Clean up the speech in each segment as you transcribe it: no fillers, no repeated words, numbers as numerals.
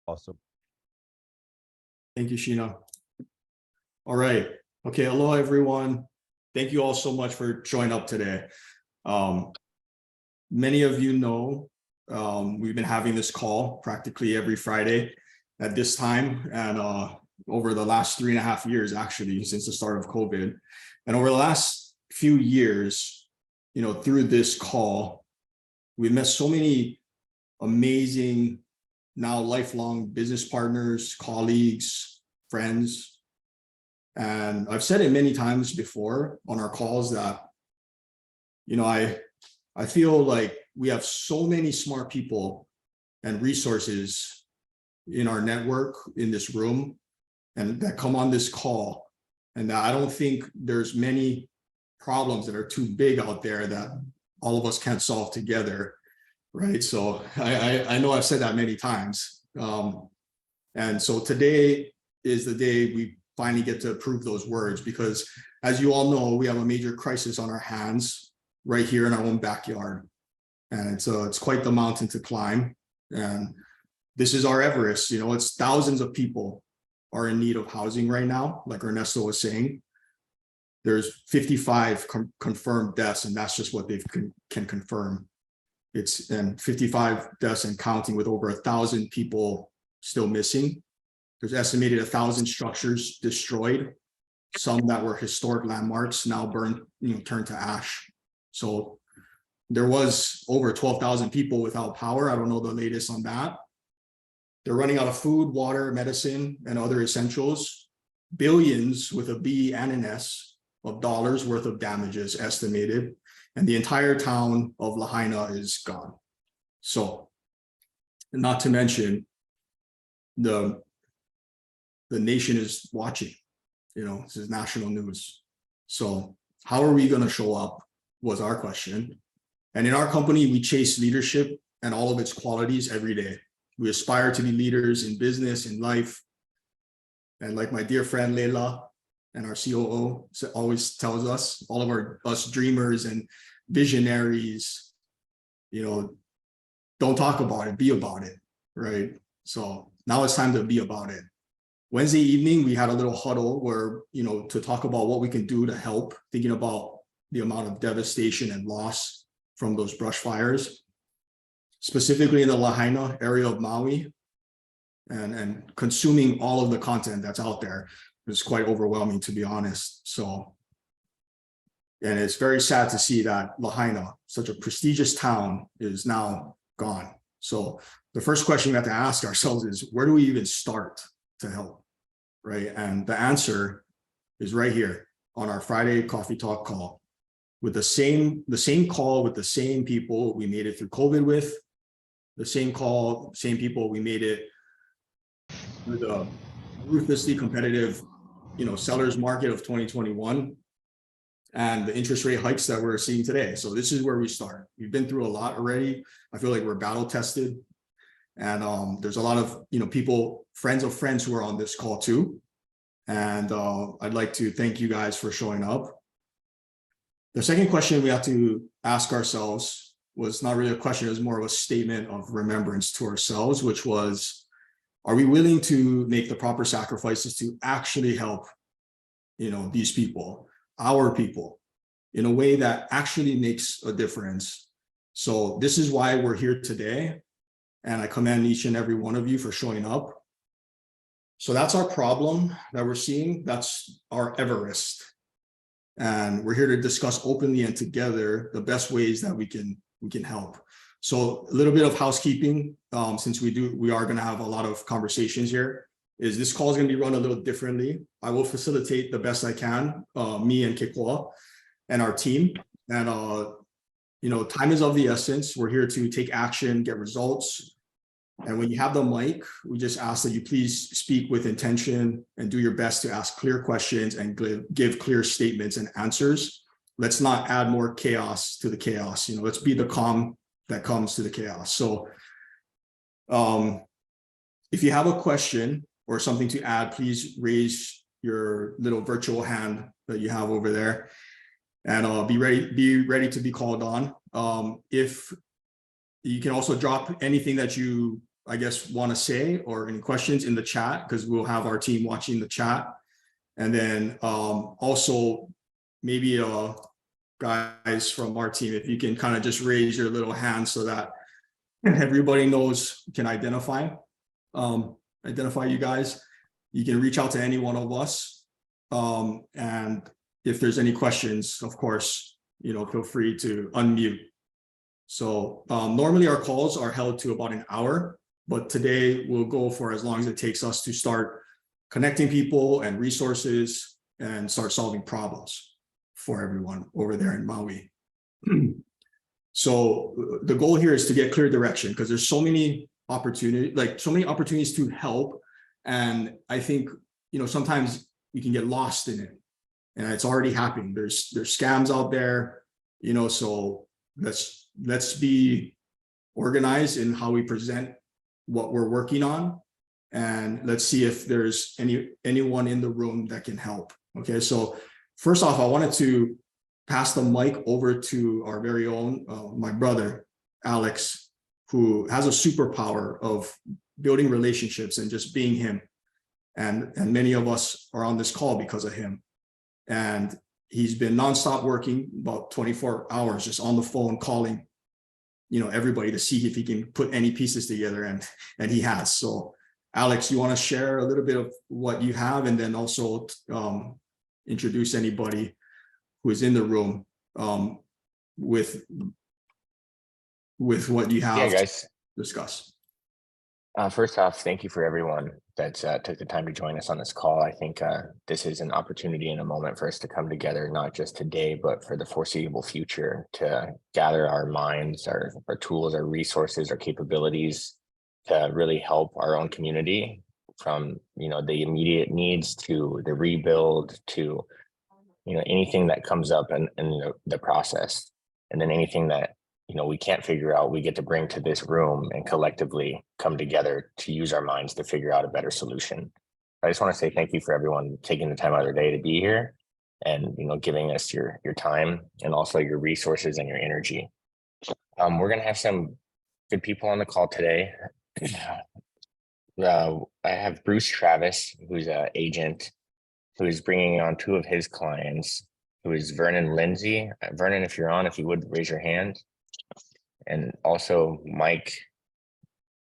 Awesome. Thank you, Sheena. All right. Okay. Hello, everyone. Thank you all so much for showing up today. Many of you know we've been having this call practically every Friday at this time, and over the last 3.5 years, actually, since the start of COVID. And over the last few years, through this call, we've met so many amazing, now lifelong business partners, colleagues, friends. And I've said it many times before on our calls that, I feel like we have so many smart people and resources in our network, in this room, and that come on this call. And I don't think there's many problems that are too big out there that all of us can't solve together, right? So I know I've said that many times. And so today is the day we finally get to prove those words, because as you all know, we have a major crisis on our hands right here in our own backyard. And it's quite the mountain to climb. And this is our Everest. It's thousands of people are in need of housing right now, like Ernesto was saying. There's 55 confirmed deaths, and that's just what they can confirm. And 55 deaths and counting, with over 1,000 people still missing. There's estimated 1,000 structures destroyed, some that were historic landmarks now burned, turned to ash. So there was over 12,000 people without power. I don't know the latest on that. They're running out of food, water, medicine, and other essentials. Billions, with a B and an S, of dollars worth of damages estimated. And the entire town of Lahaina is gone. So, not to mention, the nation is watching. This is national news. So how are we going to show up was our question. And in our company, we chase leadership and all of its qualities every day. We aspire to be leaders in business, in life. And like my dear friend Leila and our COO always tells us, all of us dreamers and visionaries, don't talk about it, be about it, right? So now it's time to be about it. Wednesday evening, we had a little huddle where, to talk about what we can do to help, thinking about the amount of devastation and loss from those brush fires, specifically in the Lahaina area of Maui, and consuming all of the content that's out there is quite overwhelming, to be honest. So, and it's very sad to see that Lahaina, such a prestigious town, is now gone. So the first question we have to ask ourselves is, where do we even start to help, right? And the answer is right here on our Friday coffee talk call, with the same call with the same people we made it through COVID with, the same call, same people we made it through the ruthlessly competitive, sellers market of 2021, and the interest rate hikes that we're seeing today. So this is where we start. We've been through a lot already. I feel like we're battle tested. And there's a lot of people, friends of friends, who are on this call too. And I'd like to thank you guys for showing up. The second question we have to ask ourselves was not really a question, it was more of a statement of remembrance to ourselves, which was, are we willing to make the proper sacrifices to actually help these people, our people, in a way that actually makes a difference? So this is why we're here today. And I commend each and every one of you for showing up. So that's our problem that we're seeing. That's our Everest. And we're here to discuss openly and together the best ways that we can help. So a little bit of housekeeping, since we are going to have a lot of conversations here, is this call is going to be run a little differently. I will facilitate the best I can, me and Kekoa and our team. And time is of the essence. We're here to take action, get results. And when you have the mic, we just ask that you please speak with intention and do your best to ask clear questions and give clear statements and answers. Let's not add more chaos to the chaos. Let's be the calm that comes to the chaos. So if you have a question or something to add, please raise your little virtual hand that you have over there, and be ready to be called on. If you can also drop anything that you I guess, want to say, or any questions in the chat, because we'll have our team watching the chat. And then also maybe guys from our team, if you can kind of just raise your little hand so that everybody knows, can identify you guys. You can reach out to any one of us. And if there's any questions, of course, feel free to unmute. So normally our calls are held to about an hour, but today we'll go for as long as it takes us to start connecting people and resources and start solving problems for everyone over there in Maui. So the goal here is to get clear direction, because there's so many opportunities to help. And I think, sometimes you can get lost in it, and it's already happening. There's scams out there, so let's be organized in how we present what we're working on. And let's see if there's anyone in the room that can help. Okay, so first off, I wanted to pass the mic over to our very own, my brother, Alex, who has a superpower of building relationships and just being him. And many of us are on this call because of him. And he's been nonstop working about 24 hours, just on the phone, calling, everybody to see if he can put any pieces together. And he has. So Alex, you want to share a little bit of what you have, and then also introduce anybody who is in the room with what you have guys. to discuss. First off, thank you for everyone that took the time to join us on this call. I think this is an opportunity and a moment for us to come together, not just today, but for the foreseeable future, to gather our minds, our tools, our resources, our capabilities to really help our own community, from the immediate needs to the rebuild to anything that comes up in the process, and then anything that we can't figure out, we get to bring to this room and collectively come together to use our minds to figure out a better solution. I just want to say thank you for everyone taking the time out of their day to be here, and giving us your time and also your resources and your energy. We're gonna have some good people on the call today. I have Bruce Travis, who's an agent, who is bringing on two of his clients, who is Vernon Lindsay. Vernon, if you're on, if you would raise your hand. And also Mike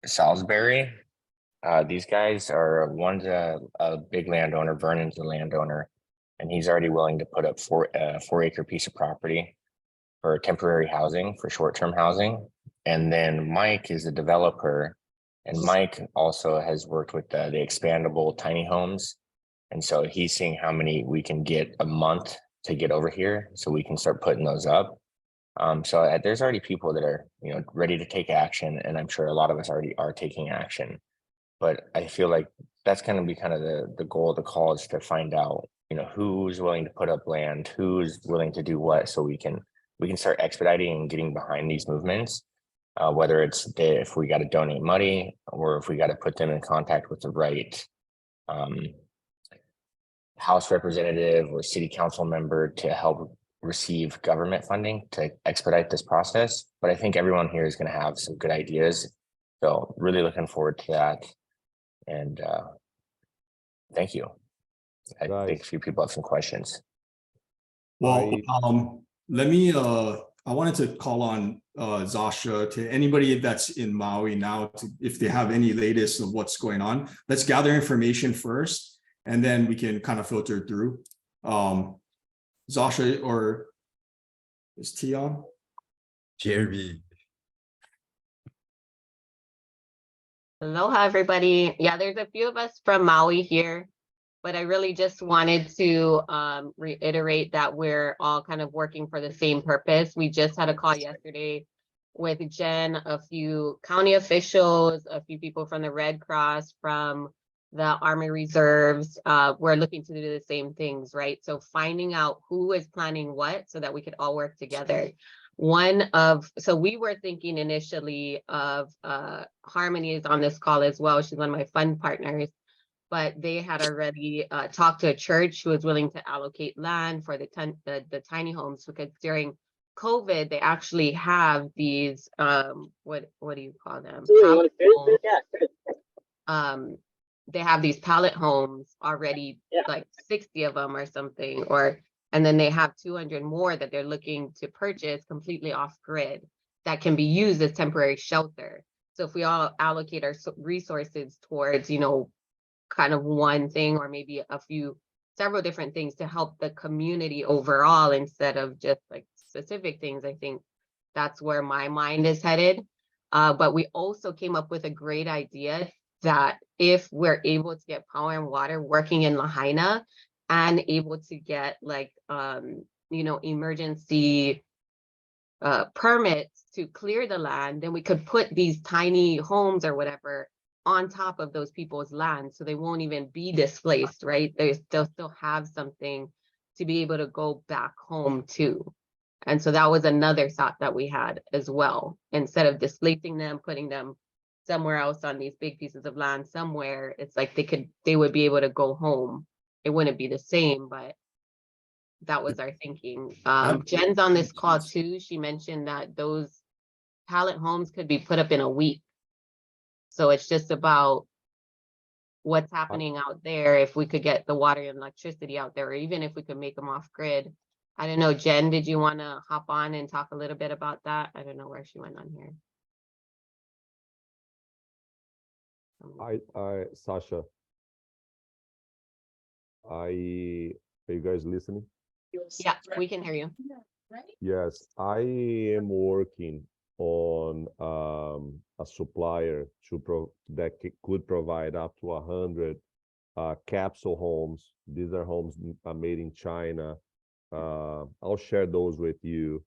Salisbury. These guys are, one's a big landowner, Vernon's a landowner, and he's already willing to put up 4-acre piece of property for temporary housing, for short-term housing. And then Mike is a developer, and Mike also has worked with the expandable tiny homes. And so he's seeing how many we can get a month to get over here, so we can start putting those up. So there's already people that are, ready to take action, and I'm sure a lot of us already are taking action. But I feel like that's going to be kind of the goal of the call, is to find out, who's willing to put up land, who's willing to do what, so we can start expediting and getting behind these movements. Whether it's if we got to donate money, or if we got to put them in contact with the right House representative or city council member to help receive government funding to expedite this process. But I think everyone here is going to have some good ideas. So really looking forward to that. And thank you. I think a few people have some questions. Well, let me, I wanted to call on Zasha, to anybody that's in Maui now, if they have any latest of what's going on. Let's gather information first, and then we can kind of filter through. Zasha, or is T on? Jeremy. Aloha, everybody. Yeah, there's a few of us from Maui here, but I really just wanted to reiterate that we're all kind of working for the same purpose. We just had a call yesterday with Jen, a few county officials, a few people from the Red Cross, from the Army Reserves. We're looking to do the same things, right? So finding out who is planning what, so that we could all work together. So we were thinking initially of Harmony is on this call as well. She's one of my fund partners, but they had already talked to a church who was willing to allocate land for the tiny homes, because during COVID, they actually have these, what do you call them? They have these pallet homes already, like 60 of them or something, and then they have 200 more that they're looking to purchase completely off grid that can be used as temporary shelter. So if we all allocate our resources towards, kind of one thing, or maybe several different things to help the community overall, instead of just like specific things, I think that's where my mind is headed. But we also came up with a great idea that if we're able to get power and water working in Lahaina and able to get like, emergency permits to clear the land, then we could put these tiny homes or whatever on top of those people's land, so they won't even be displaced, right? They'll still have something to be able to go back home to. And so that was another thought that we had as well. Instead of displacing them, putting them somewhere else on these big pieces of land somewhere, it's like they would be able to go home. It wouldn't be the same, but that was our thinking. Jen's on this call too. She mentioned that those pallet homes could be put up in a week. So it's just about what's happening out there. If we could get the water and electricity out there, or even if we could make them off grid. I don't know, Jen, did you want to hop on and talk a little bit about that? I don't know where she went on here. Sasha, are you guys listening? Yeah, we can hear you. Yes, I am working on a supplier that could provide up to 100 capsule homes. These are homes made in China. I'll share those with you.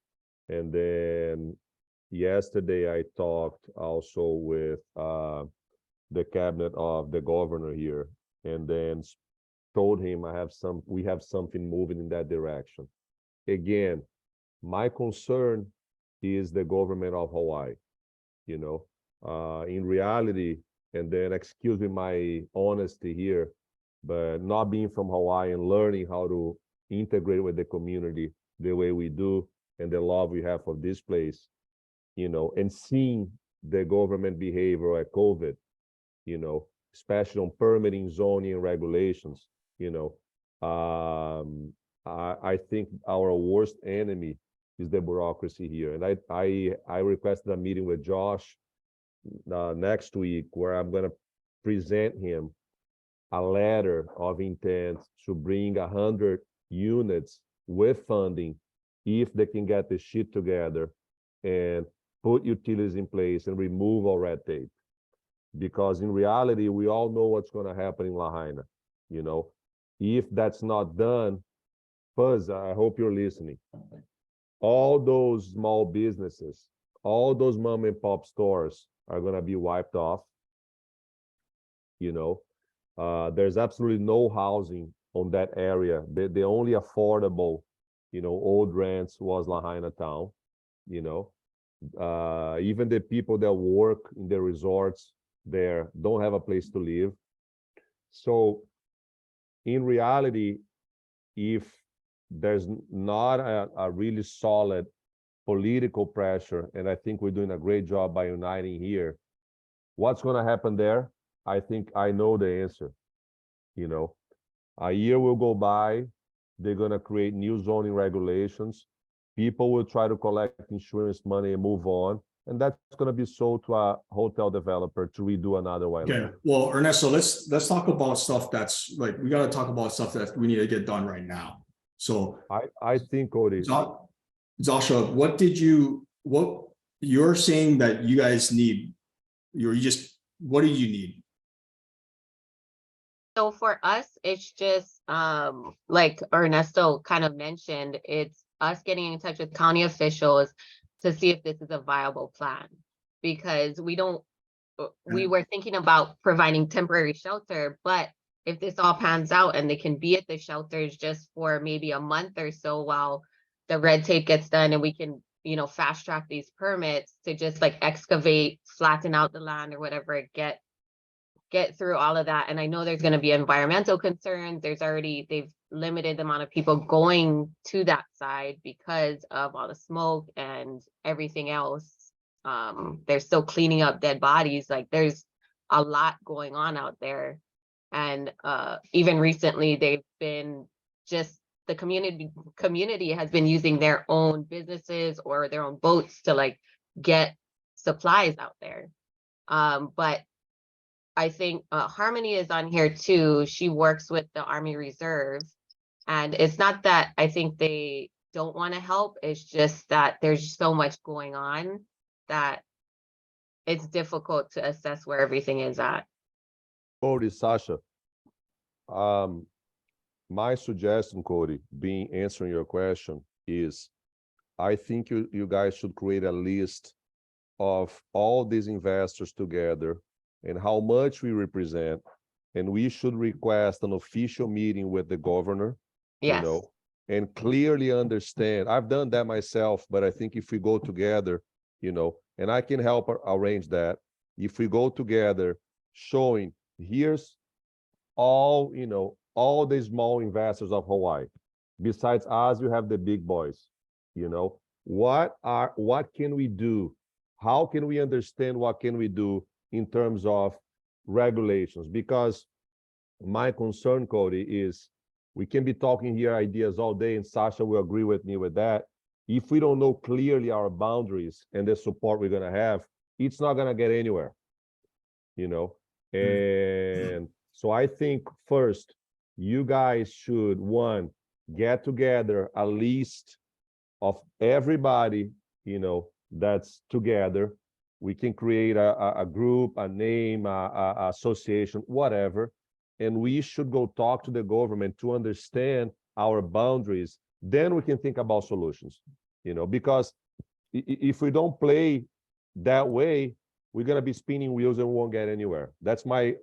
And then yesterday I talked also with the cabinet of the governor here, and then told him we have something moving in that direction. Again, my concern is the government of Hawaii, in reality, and then excuse me my honesty here, but not being from Hawaii and learning how to integrate with the community the way we do and the love we have for this place, and seeing the government behavior at COVID, especially on permitting, zoning, and regulations, I think our worst enemy is the bureaucracy here. And I requested a meeting with Josh next week, where I'm going to present him a letter of intent to bring 100 units with funding, if they can get the shit together and put utilities in place and remove all red tape. Because in reality, we all know what's going to happen in Lahaina. If that's not done, Fuzz, I hope you're listening. All those small businesses, all those mom and pop stores are going to be wiped off. There's absolutely no housing on that area. The only affordable, old rents was Lahaina town. Even the people that work in the resorts there don't have a place to live. So in reality, if there's not a really solid political pressure, and I think we're doing a great job by uniting here, what's going to happen there? I think I know the answer. A year will go by, they're going to create new zoning regulations, people will try to collect insurance money and move on, and that's going to be sold to a hotel developer to redo another one. Okay, well, Ernesto, let's talk about stuff that's like, we got to talk about stuff that we need to get done right now. So I think, Cody, Joshua, what you're saying that you guys need, what do you need? So for us, it's just like Ernesto kind of mentioned, it's us getting in touch with county officials to see if this is a viable plan, because we were thinking about providing temporary shelter, but if this all pans out and they can be at the shelters just for maybe a month or so while the red tape gets done, and we can, fast track these permits to just like excavate, flatten out the land or whatever, get get through all of that. And I know there's going to be environmental concerns. They've limited the amount of people going to that side because of all the smoke and everything else. They're still cleaning up dead bodies. Like there's a lot going on out there. And even recently they've been just the community has been using their own businesses or their own boats to like get supplies out there. But I think Harmony is on here too. She works with the Army Reserve. And it's not that I think they don't want to help. It's just that there's so much going on that it's difficult to assess where everything is at. Cody, Sasha, my suggestion, Cody, being answering your question is, I think you guys should create a list of all these investors together and how much we represent, and we should request an official meeting with the governor, Yes. you know, and clearly understand. I've done that myself, but I think if we go together, you know, and I can help arrange that. If we go together, showing here's all, you know, all the small investors of Hawaii. Besides us, you have the big boys, you know. What can we do? How can we understand what can we do in terms of regulations? Because my concern, Cody, is we can be talking here ideas all day, and Sasha will agree with me with that. If we don't know clearly our boundaries and the support we're gonna have, it's not gonna get anywhere, you know. And so I think first, you guys should, one, get together a list of everybody, you know, that's together. We can create a group, a name, a association, whatever. And we should go talk to the government to understand our boundaries. Then we can think about solutions, you know, because if we don't play that way, we're going to be spinning wheels and won't get anywhere. That's my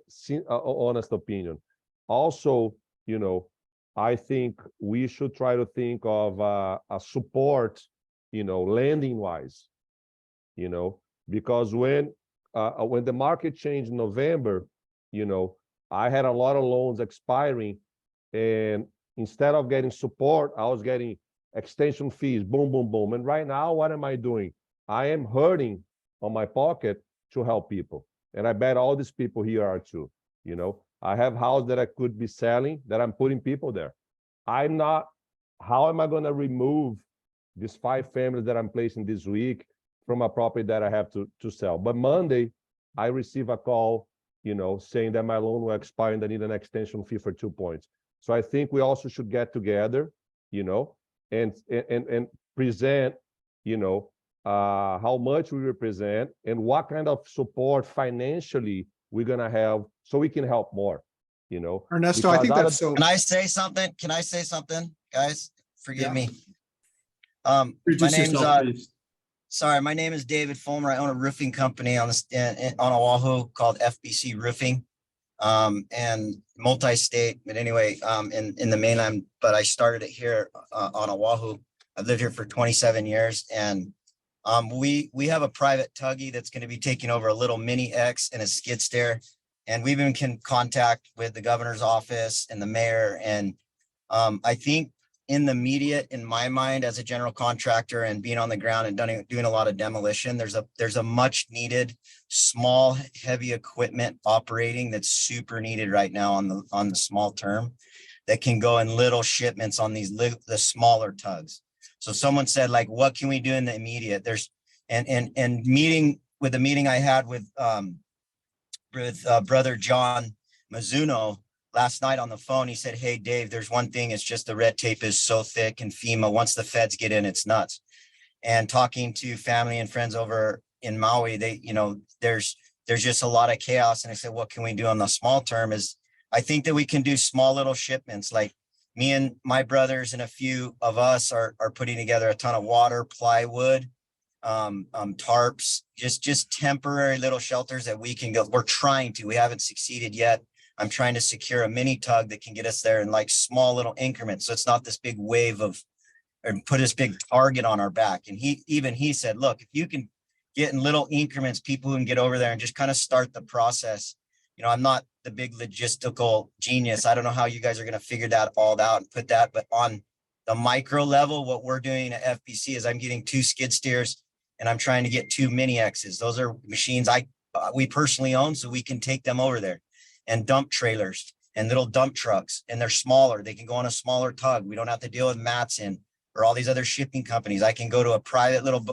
honest opinion. Also, you know, I think we should try to think of a support, you know, lending wise, you know, because when the market changed in November, you know, I had a lot of loans expiring, and instead of getting support, I was getting extension fees, boom, boom, boom. And right now, what am I doing? I am hurting on my pocket to help people. And I bet all these people here are too, you know. I have houses that I could be selling that I'm putting people there. I'm not, how am I going to remove these 5 families that I'm placing this week from a property that I have to sell? But Monday, I receive a call, you know, saying that my loan will expire and I need an extension fee for 2 points. So I think we also should get together, you know, and present, you know, how much we represent and what kind of support financially we're going to have so we can help more, you know. Ernesto, I think that's so. Can I say something? Can I say something, guys? Forgive me. Introduce yourself, please. Sorry, my name is David Fulmer. I own a roofing company on Oahu called FBC Roofing, and multi-state. But anyway, in the mainland. But I started it here on Oahu. I've lived here for 27 years, and we have a private tuggy that's going to be taking over a little mini X and a skid steer, and we've been in contact with the governor's office and the mayor, and I think in the media, in my mind, as a general contractor and being on the ground and doing a lot of demolition, there's a much needed small heavy equipment operating that's super needed right now on the small term that can go in little shipments on the smaller tugs. So someone said, like, what can we do in the immediate? There's and meeting with the meeting I had with brother John Mizuno last night on the phone, he said, hey, Dave, there's one thing. It's just the red tape is so thick, and FEMA, once the feds get in, it's nuts. And talking to family and friends over in Maui, they, you know, there's just a lot of chaos. And I said, what can we do on the small term? Is I think that we can do small little shipments. Like me and my brothers and a few of us are putting together a ton of water, plywood, tarps, just temporary little shelters that we can go. We're trying to, we haven't succeeded yet. I'm trying to secure a mini tug that can get us there in like small little increments. So it's not this big wave of, or put this big target on our back. And he said, look, if you can get in little increments, people who can get over there and just kind of start the process. I'm not the big logistical genius. I don't know how you guys are going to figure that all out and put that, but on the micro level, what we're doing at FBC is I'm getting 2 skid steers and I'm trying to get 2 mini X's. Those are machines we personally own, so we can take them over there, and dump trailers and little dump trucks, and they're smaller. They can go on a smaller tug. We don't have to deal with Matson or all these other shipping companies. I can go to a private little,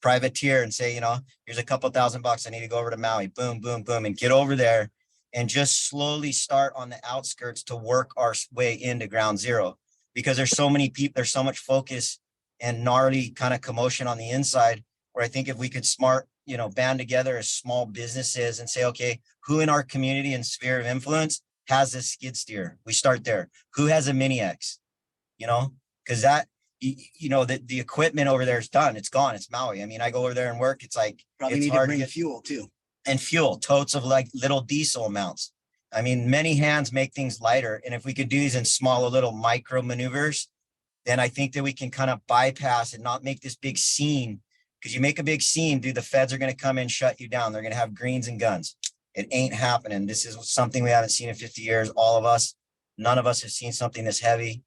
privateer and say, here's a couple $1,000. I need to go over to Maui. Boom, boom, boom, and get over there and just slowly start on the outskirts to work our way into ground zero, because there's so many people, there's so much focus and gnarly kind of commotion on the inside, where I think if we could band together as small businesses and say, okay, who in our community and sphere of influence has a skid steer? We start there. Who has a mini X? Because that, the equipment over there is done. It's gone. It's Maui. I mean, I go over there and work. It's like, Probably it's need to hard to bring get fuel too. and fuel, totes of like little diesel amounts. I mean, many hands make things lighter. And if we could do these in smaller little micro maneuvers, then I think that we can kind of bypass and not make this big scene. Because you make a big scene, dude, the feds are going to come in, shut you down. They're going to have greens and guns. It ain't happening. This is something we haven't seen in 50 years. All of us, none of us have seen something this heavy.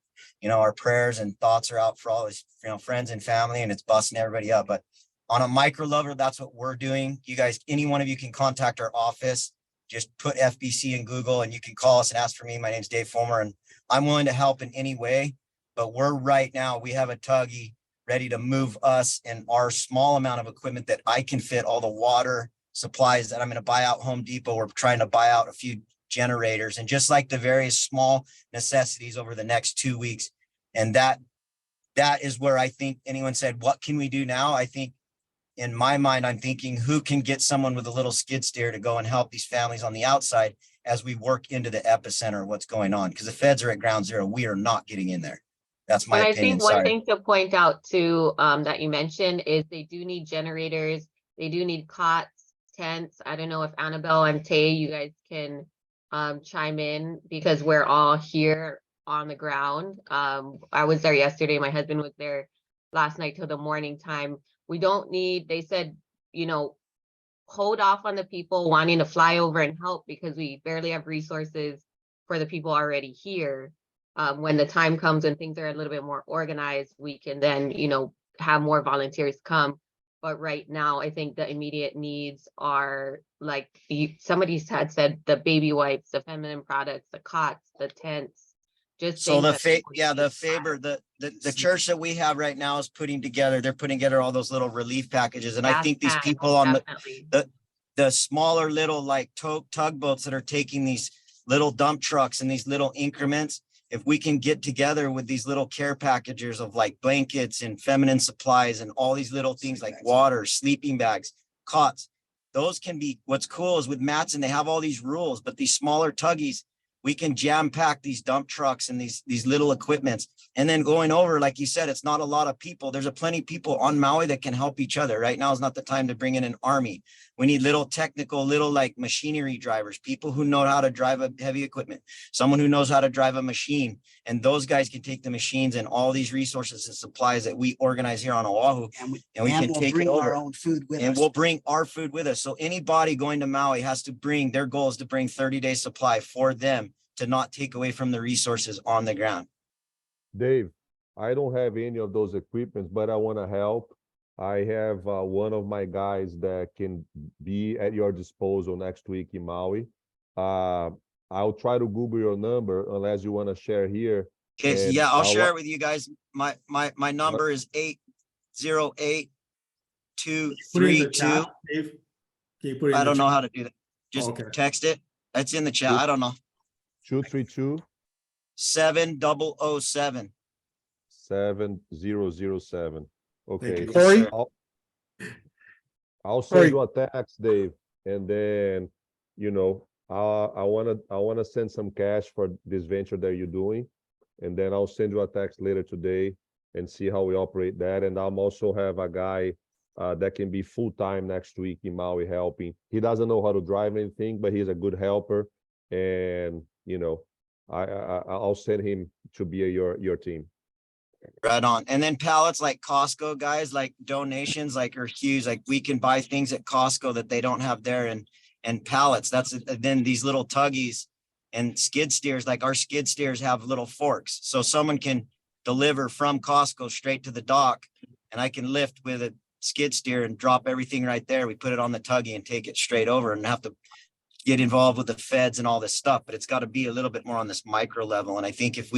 Our prayers and thoughts are out for all his, friends and family, and it's busting everybody up. But on a micro level, that's what we're doing. You guys, any one of you can contact our office. Just put FBC in Google and you can call us and ask for me. My name's Dave Fulmer, and I'm willing to help in any way. But we have a tuggy ready to move us and our small amount of equipment that I can fit, all the water supplies that I'm going to buy out Home Depot. We're trying to buy out a few generators and just like the various small necessities over the next 2 weeks. And that is where I think anyone said, what can we do now? I think in my mind, I'm thinking who can get someone with a little skid steer to go and help these families on the outside as we work into the epicenter of what's going on. Because the feds are at ground zero. We are not getting in there. That's my And I opinion. think one Sorry. thing to point out too, that you mentioned is they do need generators. They do need cots, tents. I don't know if Annabelle and Tay, you guys can chime in, because we're all here on the ground. I was there yesterday. My husband was there last night till the morning time. We don't need, they said, hold off on the people wanting to fly over and help, because we barely have resources for the people already here. When the time comes and things are a little bit more organized, we can then, have more volunteers come. But right now, I think the immediate needs are like somebody had said, the baby wipes, the feminine products, the cots, the tents. Just So things that people need. Faber, the church that we have right now is they're putting together all those little relief packages. And I Gas think these tanks, people on definitely. the smaller little like tugboats that are taking these little dump trucks and these little increments, if we can get together with these little care packagers of like blankets and feminine supplies and all these little things like water, sleeping bags, cots, those can be, what's cool is with Matson, they have all these rules, but these smaller tuggies, we can jam pack these dump trucks and these little equipments. And then going over, like you said, it's not a lot of people. There's a plenty of people on Maui that can help each other. Right now is not the time to bring in an army. We need little like machinery drivers, people who know how to drive a heavy equipment, someone who knows how to drive a machine. And those guys can take the machines and all these resources and supplies that we organize here on Oahu, and we can we'll take bring it over. our own food with And us. we'll bring our food with us. So anybody going to Maui has to bring, their goal is to bring 30-day supply for them to not take away from the resources on the ground. Dave, I don't have any of those equipments, but I want to help. I have one of my guys that can be at your disposal next week in Maui. I'll try to Google your number unless you want to share here. Okay, so And yeah, I'll share it with you guys. My number is 808-232. Put it in the chat, Dave. Can you put it in I the don't know chat? how to do that. Just Okay. text it. It's in the chat. I don't know. 232 7007. 7007. Okay. you. Corey? I'll send you a text, Dave, and then I wanna send some cash for this venture that you're doing, and then I'll send you a text later today and see how we operate that. And I'll also have a guy that can be full-time next week in Maui helping. He doesn't know how to drive anything, but he's a good helper, and I'll send him to be your team. Right on. And then pallets like Costco guys, like donations, like are huge. Like we can buy things at Costco that they don't have there. And and pallets. That's then these little tuggies and skid steers, like our skid steers have little forks. So someone can deliver from Costco straight to the dock, and I can lift with a skid steer and drop everything right there. We put it on the tuggy and take it straight over, and have to get involved with the feds and all this stuff, but it's got to be a little bit more on this micro level. And I think if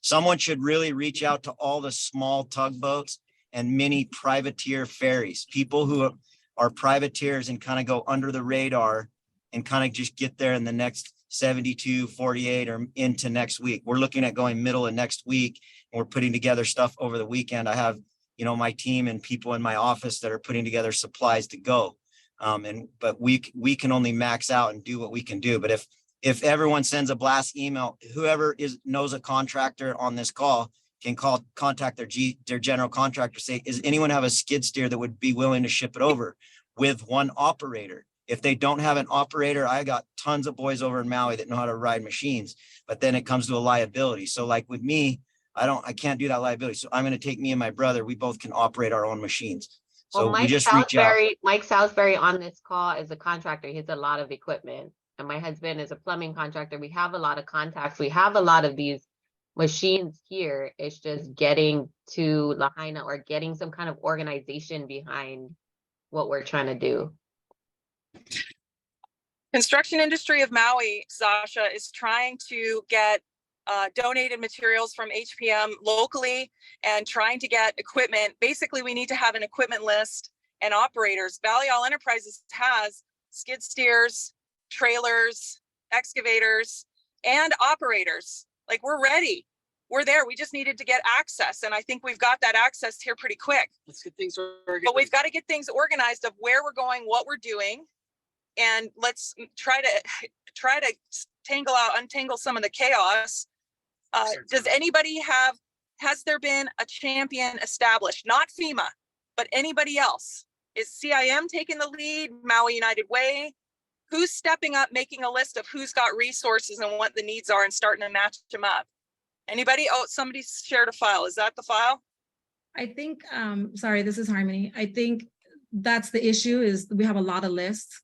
someone should really reach out to all the small tugboats and mini privateer ferries, people who are privateers and kind of go under the radar and kind of just get there in the next 72, 48 or into next week. We're looking at going middle of next week, and we're putting together stuff over the weekend. I have, my team and people in my office that are putting together supplies to go. But we can only max out and do what we can do. But if everyone sends a blast email, whoever knows a contractor on this call can contact their general contractor, say, is anyone have a skid steer that would be willing to ship it over with one operator? If they don't have an operator, I got tons of boys over in Maui that know how to ride machines, but then it comes to a liability. So like with me, I can't do that liability. So I'm going to take me and my brother, we both can operate our own machines. So Well, we just reach out. Mike Salisbury on this call is a contractor. He has a lot of equipment. And my husband is a plumbing contractor. We have a lot of contacts. We have a lot of these machines here. It's just getting to Lahaina or getting some kind of organization behind what we're trying to do. Construction industry of Maui, Sasha, is trying to get donated materials from HPM locally and trying to get equipment. Basically, we need to have an equipment list and operators. Valley All Enterprises has skid steers, trailers, excavators, and operators. Like, we're ready. We're there. We just needed to get access. And I think we've got that access here pretty quick. Let's get things organized. But we've got to get things organized of where we're going, what we're doing. And let's try to untangle some of the chaos. Does anybody has there been a champion established? Not FEMA, but anybody else? Is CIM taking the lead? Maui United Way? Who's stepping up, making a list of who's got resources and what the needs are and starting to match them up? Anybody? Oh, somebody shared a file. Is that the file? I think, sorry, this is Harmony. I think that's the issue, is we have a lot of lists.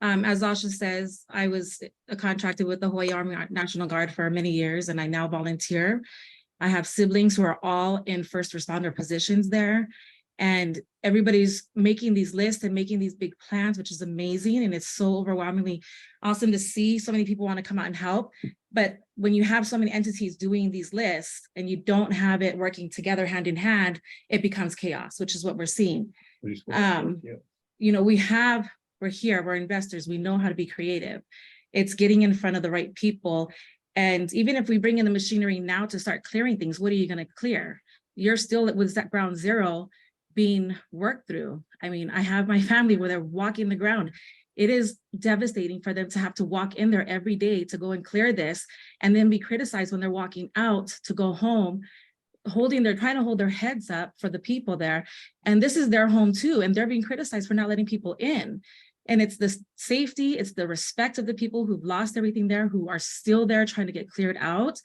As Zasha says, I was contracted with the Hawaii Army National Guard for many years, and I now volunteer. I have siblings who are all in first responder positions there, and everybody's making these lists and making these big plans, which is amazing. And it's so overwhelmingly awesome to see so many people want to come out and help. But when you have so many entities doing these lists and you don't have it working together hand in hand, it becomes chaos, which is what we're seeing. We're here, we're investors, we know how to be creative. It's getting in front of the right people. And even if we bring in the machinery now to start clearing things, what are you going to clear? You're still with that ground zero being worked through. I mean, I have my family where they're walking the ground. It is devastating for them to have to walk in there every day to go and clear this, and then be criticized when they're walking out to go home, trying to hold their heads up for the people there. And this is their home too. And they're being criticized for not letting people in. And it's the safety, it's the respect of the people who've lost everything there, who are still there trying to get cleared out.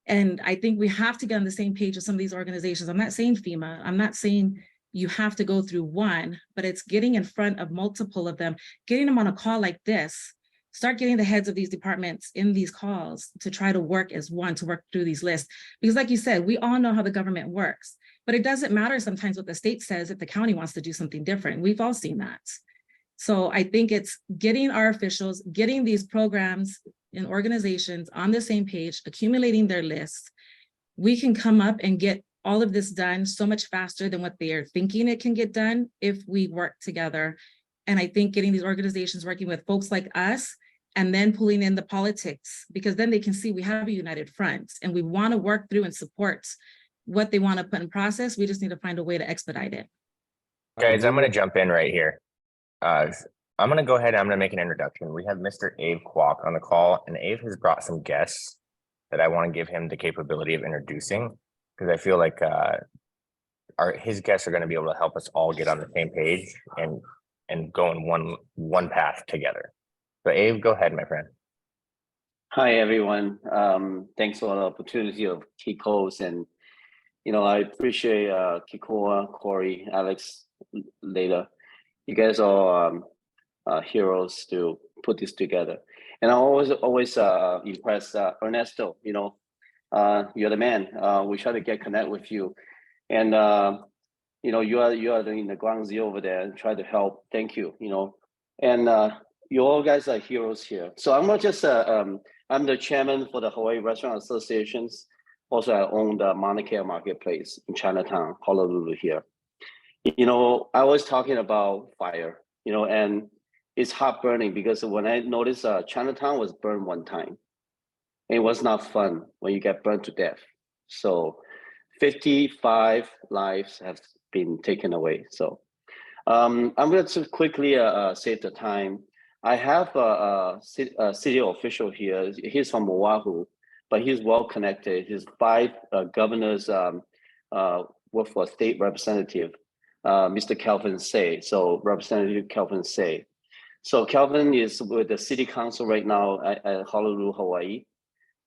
And I think we have to get on the same page with some of these organizations. I'm not saying FEMA, I'm not saying you have to go through one, but it's getting in front of multiple of them, getting them on a call like this, start getting the heads of these departments in these calls to try to work as one, to work through these lists. Because like you said, we all know how the government works, but it doesn't matter sometimes what the state says if the county wants to do something different. We've all seen that. So I think it's getting our officials, getting these programs and organizations on the same page, accumulating their lists. We can come up and get all of this done so much faster than what they are thinking it can get done if we work together. And I think getting these organizations working with folks like us, and then pulling in the politics, because then they can see we have a united front and we want to work through and support what they want to put in process. We just need to find a way to expedite it. Guys, I'm going to jump in right here. I'm going to go ahead and I'm going to make an introduction. We have Mr. Abe Kwok on the call, and Abe has brought some guests that I want to give him the capability of introducing, because I feel like his guests are going to be able to help us all get on the same page and go in one path together. So Abe, go ahead, my friend. Hi, everyone. Thanks for the opportunity of Kiko's, and I appreciate Kikoa, Corey, Alex, Leda. You guys are heroes to put this together. And I always impress Ernesto, you're the man. We try to connect with you. And you are in the ground zero over there and try to help. Thank you, and you all guys are heroes here. So I'm not just I'm the chairman for the Hawaii Restaurant Associations. Also, I own the Mauna Kea Marketplace in Chinatown, Honolulu here. I was talking about fire, and it's heartburning because when I noticed Chinatown was burned one time, it was not fun when you get burned to death. So 55 lives have been taken away. So I'm going to quickly save the time. I have a city official here. He's from Oahu, but he's well connected. His 5 governors work for state representative, Mr. Kelvin Say. So Representative Kelvin Say. So Kelvin is with the city council right now at Honolulu, Hawaii.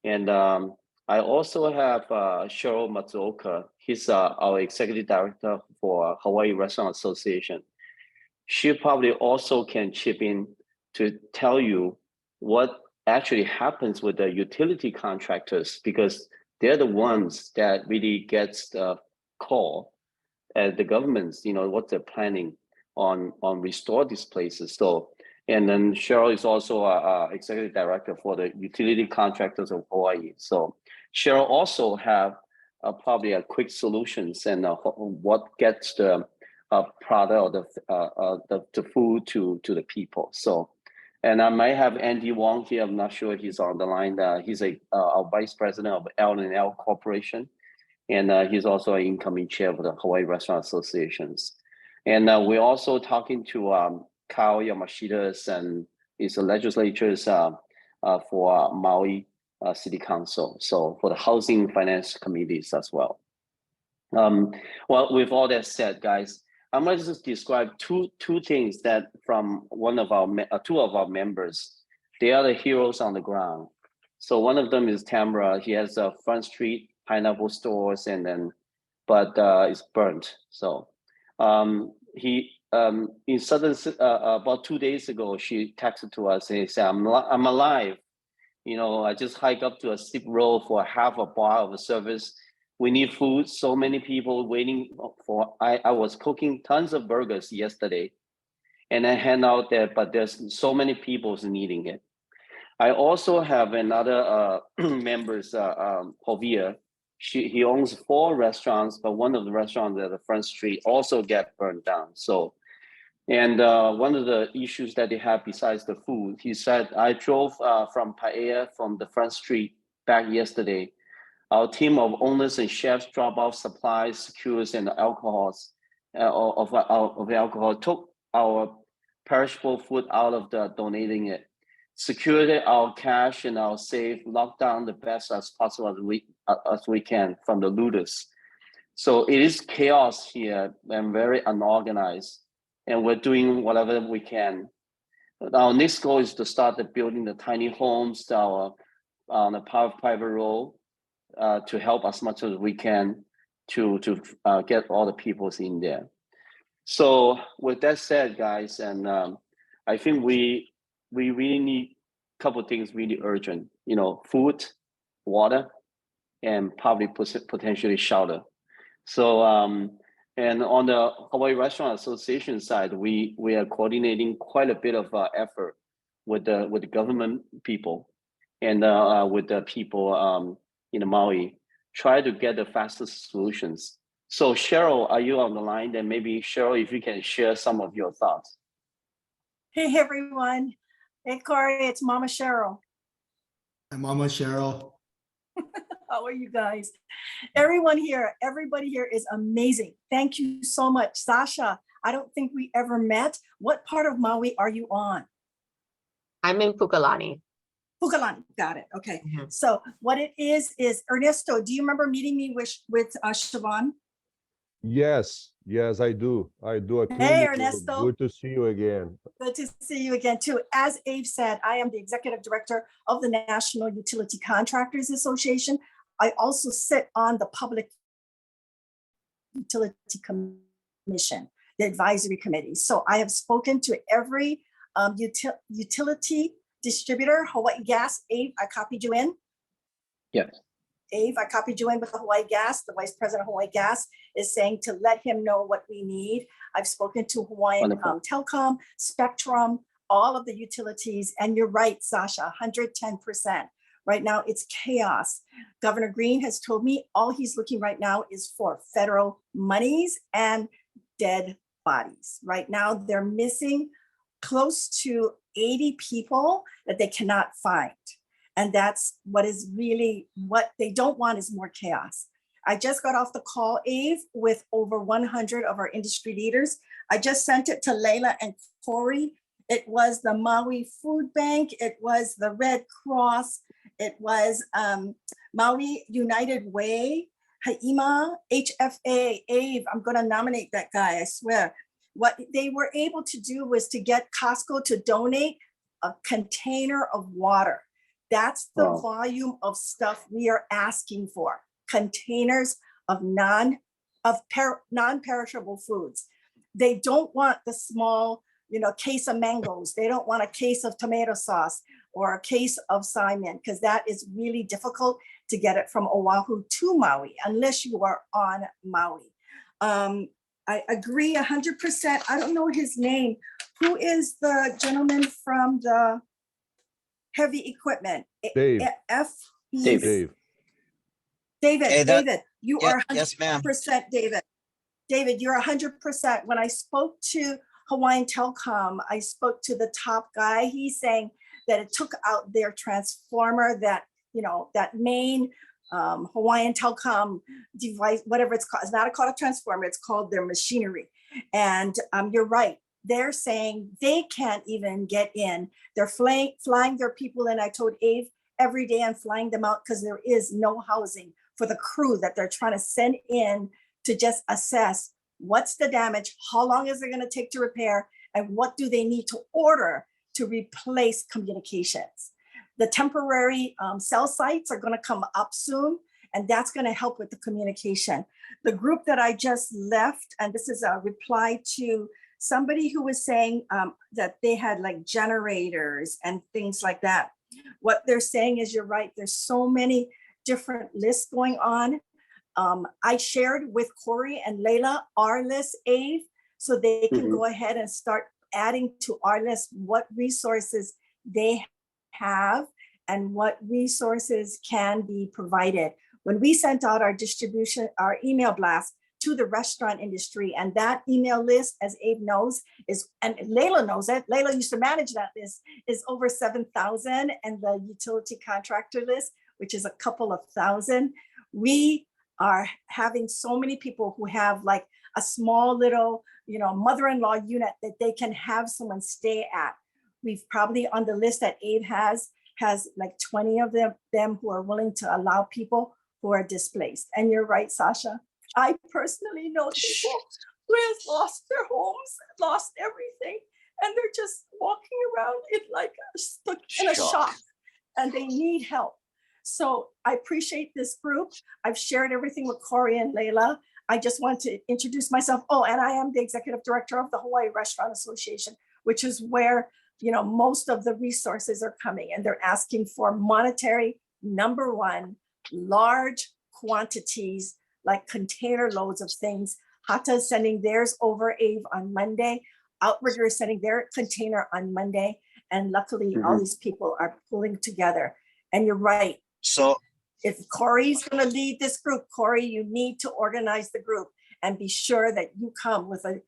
And I also have Cheryl Matsuoka. He's our executive director for Hawaii Restaurant Association. She probably also can chip in to tell you what actually happens with the utility contractors, because they're the ones that really gets the call at the governments, what they're planning on restore these places. So, and then Cheryl is also executive director for the utility contractors of Hawaii. So Cheryl also have probably a quick solutions and what gets the product or the food to the people. So, and I might have Andy Wong here. I'm not sure he's on the line. He's our vice president of L&L Corporation, and he's also an incoming chair of the Hawaii Restaurant Associations. And we're also talking to Kyle Yamashita's and his legislatures for Maui City Council. So for the Housing Finance Committees as well. Well, with all that said, guys, I'm going to just describe two things that from two of our members. They are the heroes on the ground. So one of them is Tamara. He has a Front Street pineapple stores, but it's burnt. So he in southern about 2 days ago, she texted to us and said, "I'm alive. I just hiked up to a steep road for half a bar of a service. We need food. So many people waiting for. I was cooking tons of burgers yesterday, and I hand out there, but there's so many people needing it." I also have another members, Hovia. He owns 4 restaurants, but one of the restaurants at the Front Street also get burned down. So, and one of the issues that they have besides the food, he said, I drove from Paia from the Front Street back yesterday. Our team of owners and chefs drop off supplies, secures, and alcohols of alcohol, took our perishable food out of the donating it, secured our cash and our safe, locked down the best as possible as we can from the looters. So it is chaos here and very unorganized, and we're doing whatever we can. Our next goal is to start building the tiny homes on the private road to help as much as we can to get all the peoples in there. So with that said, guys, and I think we really need a couple of things really urgent, food, water, and probably potentially shelter. So, and on the Hawaii Restaurant Association side, we are coordinating quite a bit of effort with the government people and with the people in Maui, try to get the fastest solutions. So Cheryl, are you on the line? Then maybe Cheryl, if you can share some of your thoughts. Hey everyone. Hey Corey, it's Mama Cheryl. Hi, Mama Cheryl. How are you guys? Everybody here is amazing. Thank you so much. Sasha, I don't think we ever met. What part of Maui are you on? I'm in Pukalani. Pukalani, got it. Okay. Mhm. So what it is Ernesto, do you remember meeting me with Siobhan? Yes, I do. Hey, Ernesto. Good to see you again. Good to see you again too. As Abe said, I am the executive director of the National Utility Contractors Association. I also sit on the Public Utility Commission, the advisory committee. So I have spoken to every Utility distributor, Hawaii Gas. Abe, I copied you in. Yes. Abe, I copied you in with the Hawaii Gas. The vice president of Hawaii Gas is saying to let him know what we need. I've spoken to Hawaiian Wonderful. Telecom, Spectrum, all of the utilities. And you're right, Sasha, 110%. Right now, it's chaos. Governor Green has told me all he's looking right now is for federal monies and dead bodies. Right now, they're missing close to 80 people that they cannot find. And that's what is really what they don't want is more chaos. I just got off the call, Ave, with over 100 of our industry leaders. I just sent it to Layla and Corey. It was the Maui Food Bank. It was the Red Cross. It was Maui United Way, Haima, HFA, Ave. I'm going to nominate that guy, I swear. What they were able to do was to get Costco to donate a container of water. That's the Wow. volume of stuff we are asking for. Containers of non-perishable foods. They don't want the small, case of mangoes. They don't want a case of tomato sauce or a case of Simon, because that is really difficult to get it from Oahu to Maui, unless you are on Maui. I agree 100%. I don't know his name. Who is the gentleman from the heavy equipment? Dave. David. David, Hey, David, you Yeah, are yes, ma'am. 100%, David. David, you're 100%. When I spoke to Hawaiian Telecom, I spoke to the top guy. He's saying that it took out their transformer, that main Hawaiian Telecom device, whatever it's called. It's not called a transformer, it's called their machinery. And you're right. They're saying they can't even get in. They're flying their people in. I told Ave every day I'm flying them out because there is no housing for the crew that they're trying to send in to just assess what's the damage, how long is it going to take to repair, and what do they need to order to replace communications. The temporary cell sites are going to come up soon, and that's going to help with the communication. The group that I just left, and this is a reply to somebody who was saying that they had like generators and things like that. What they're saying is, you're right, there's so many different lists going on. I shared with Corey and Layla our list, Ave, so they can go ahead and start adding to our list what resources they have and what resources can be provided. When we sent out our our email blast to the restaurant industry, and that email list, as Abe knows, and Layla knows it, Layla used to manage that list, is over 7,000, and the utility contractor list, which is a couple of thousand. We are having so many people who have like a small little, mother-in-law unit that they can have someone stay at. We've probably on the list that Abe has like 20 of them who are willing to allow people who are displaced. And you're right, Sasha. I personally know people who has lost their homes, lost everything, and they're just walking around stuck in a shock, and they need help. So I appreciate this group. I've shared everything with Corey and Layla. I just want to introduce myself. Oh, and I am the executive director of the Hawaii Restaurant Association, which is where most of the resources are coming, and they're asking for monetary, number one, large quantities, like container loads of things. Hata is sending theirs over, Ave, on Monday. Outrigger is sending their container on Monday. And luckily, all these people are pulling together. And you're right. So If Corey's going to lead this group, Corey, you need to organize the group and be sure that you come with a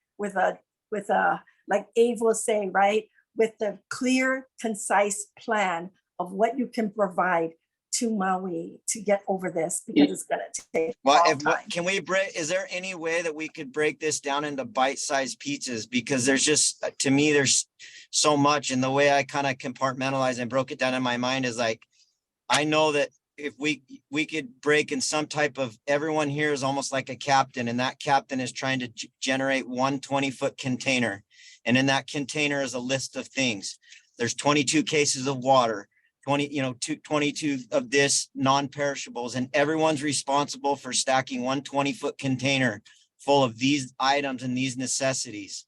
like Ave will say, right, with the clear, concise plan of what you can provide to Maui to get over this, because it's going to take can we break, is there any way that we could break this down into bite-sized pizzas? Because there's just, to me, there's so much, and the way I kind of compartmentalize and broke it down in my mind is like, I know that if we could break in some type of, everyone here is almost like a captain, and that captain is trying to generate one 20-foot container. And in that container is a list of things. There's 22 cases of water, 22 of this non-perishables, and everyone's responsible for stacking one 20-foot container full of these items and these necessities.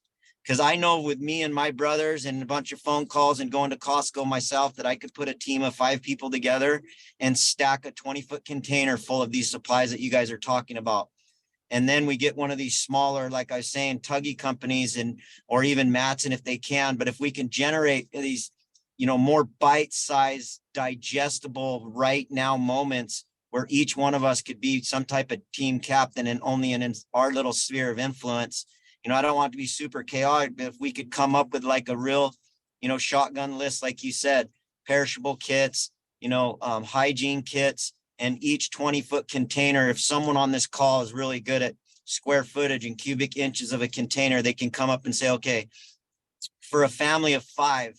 Because I know with me and my brothers and a bunch of phone calls and going to Costco myself, that I could put a team of 5 people together and stack a 20-foot container full of these supplies that you guys are talking about. And then we get one of these smaller, like I was saying, tuggy companies or even Matson if they can. But if we can generate these, more bite-sized, digestible right now moments where each one of us could be some type of team captain and only in our little sphere of influence. I don't want it to be super chaotic, but if we could come up with like a real, shotgun list, like you said, perishable kits, hygiene kits, and each 20-foot container, if someone on this call is really good at square footage and cubic inches of a container, they can come up and say, okay, for a family of 5,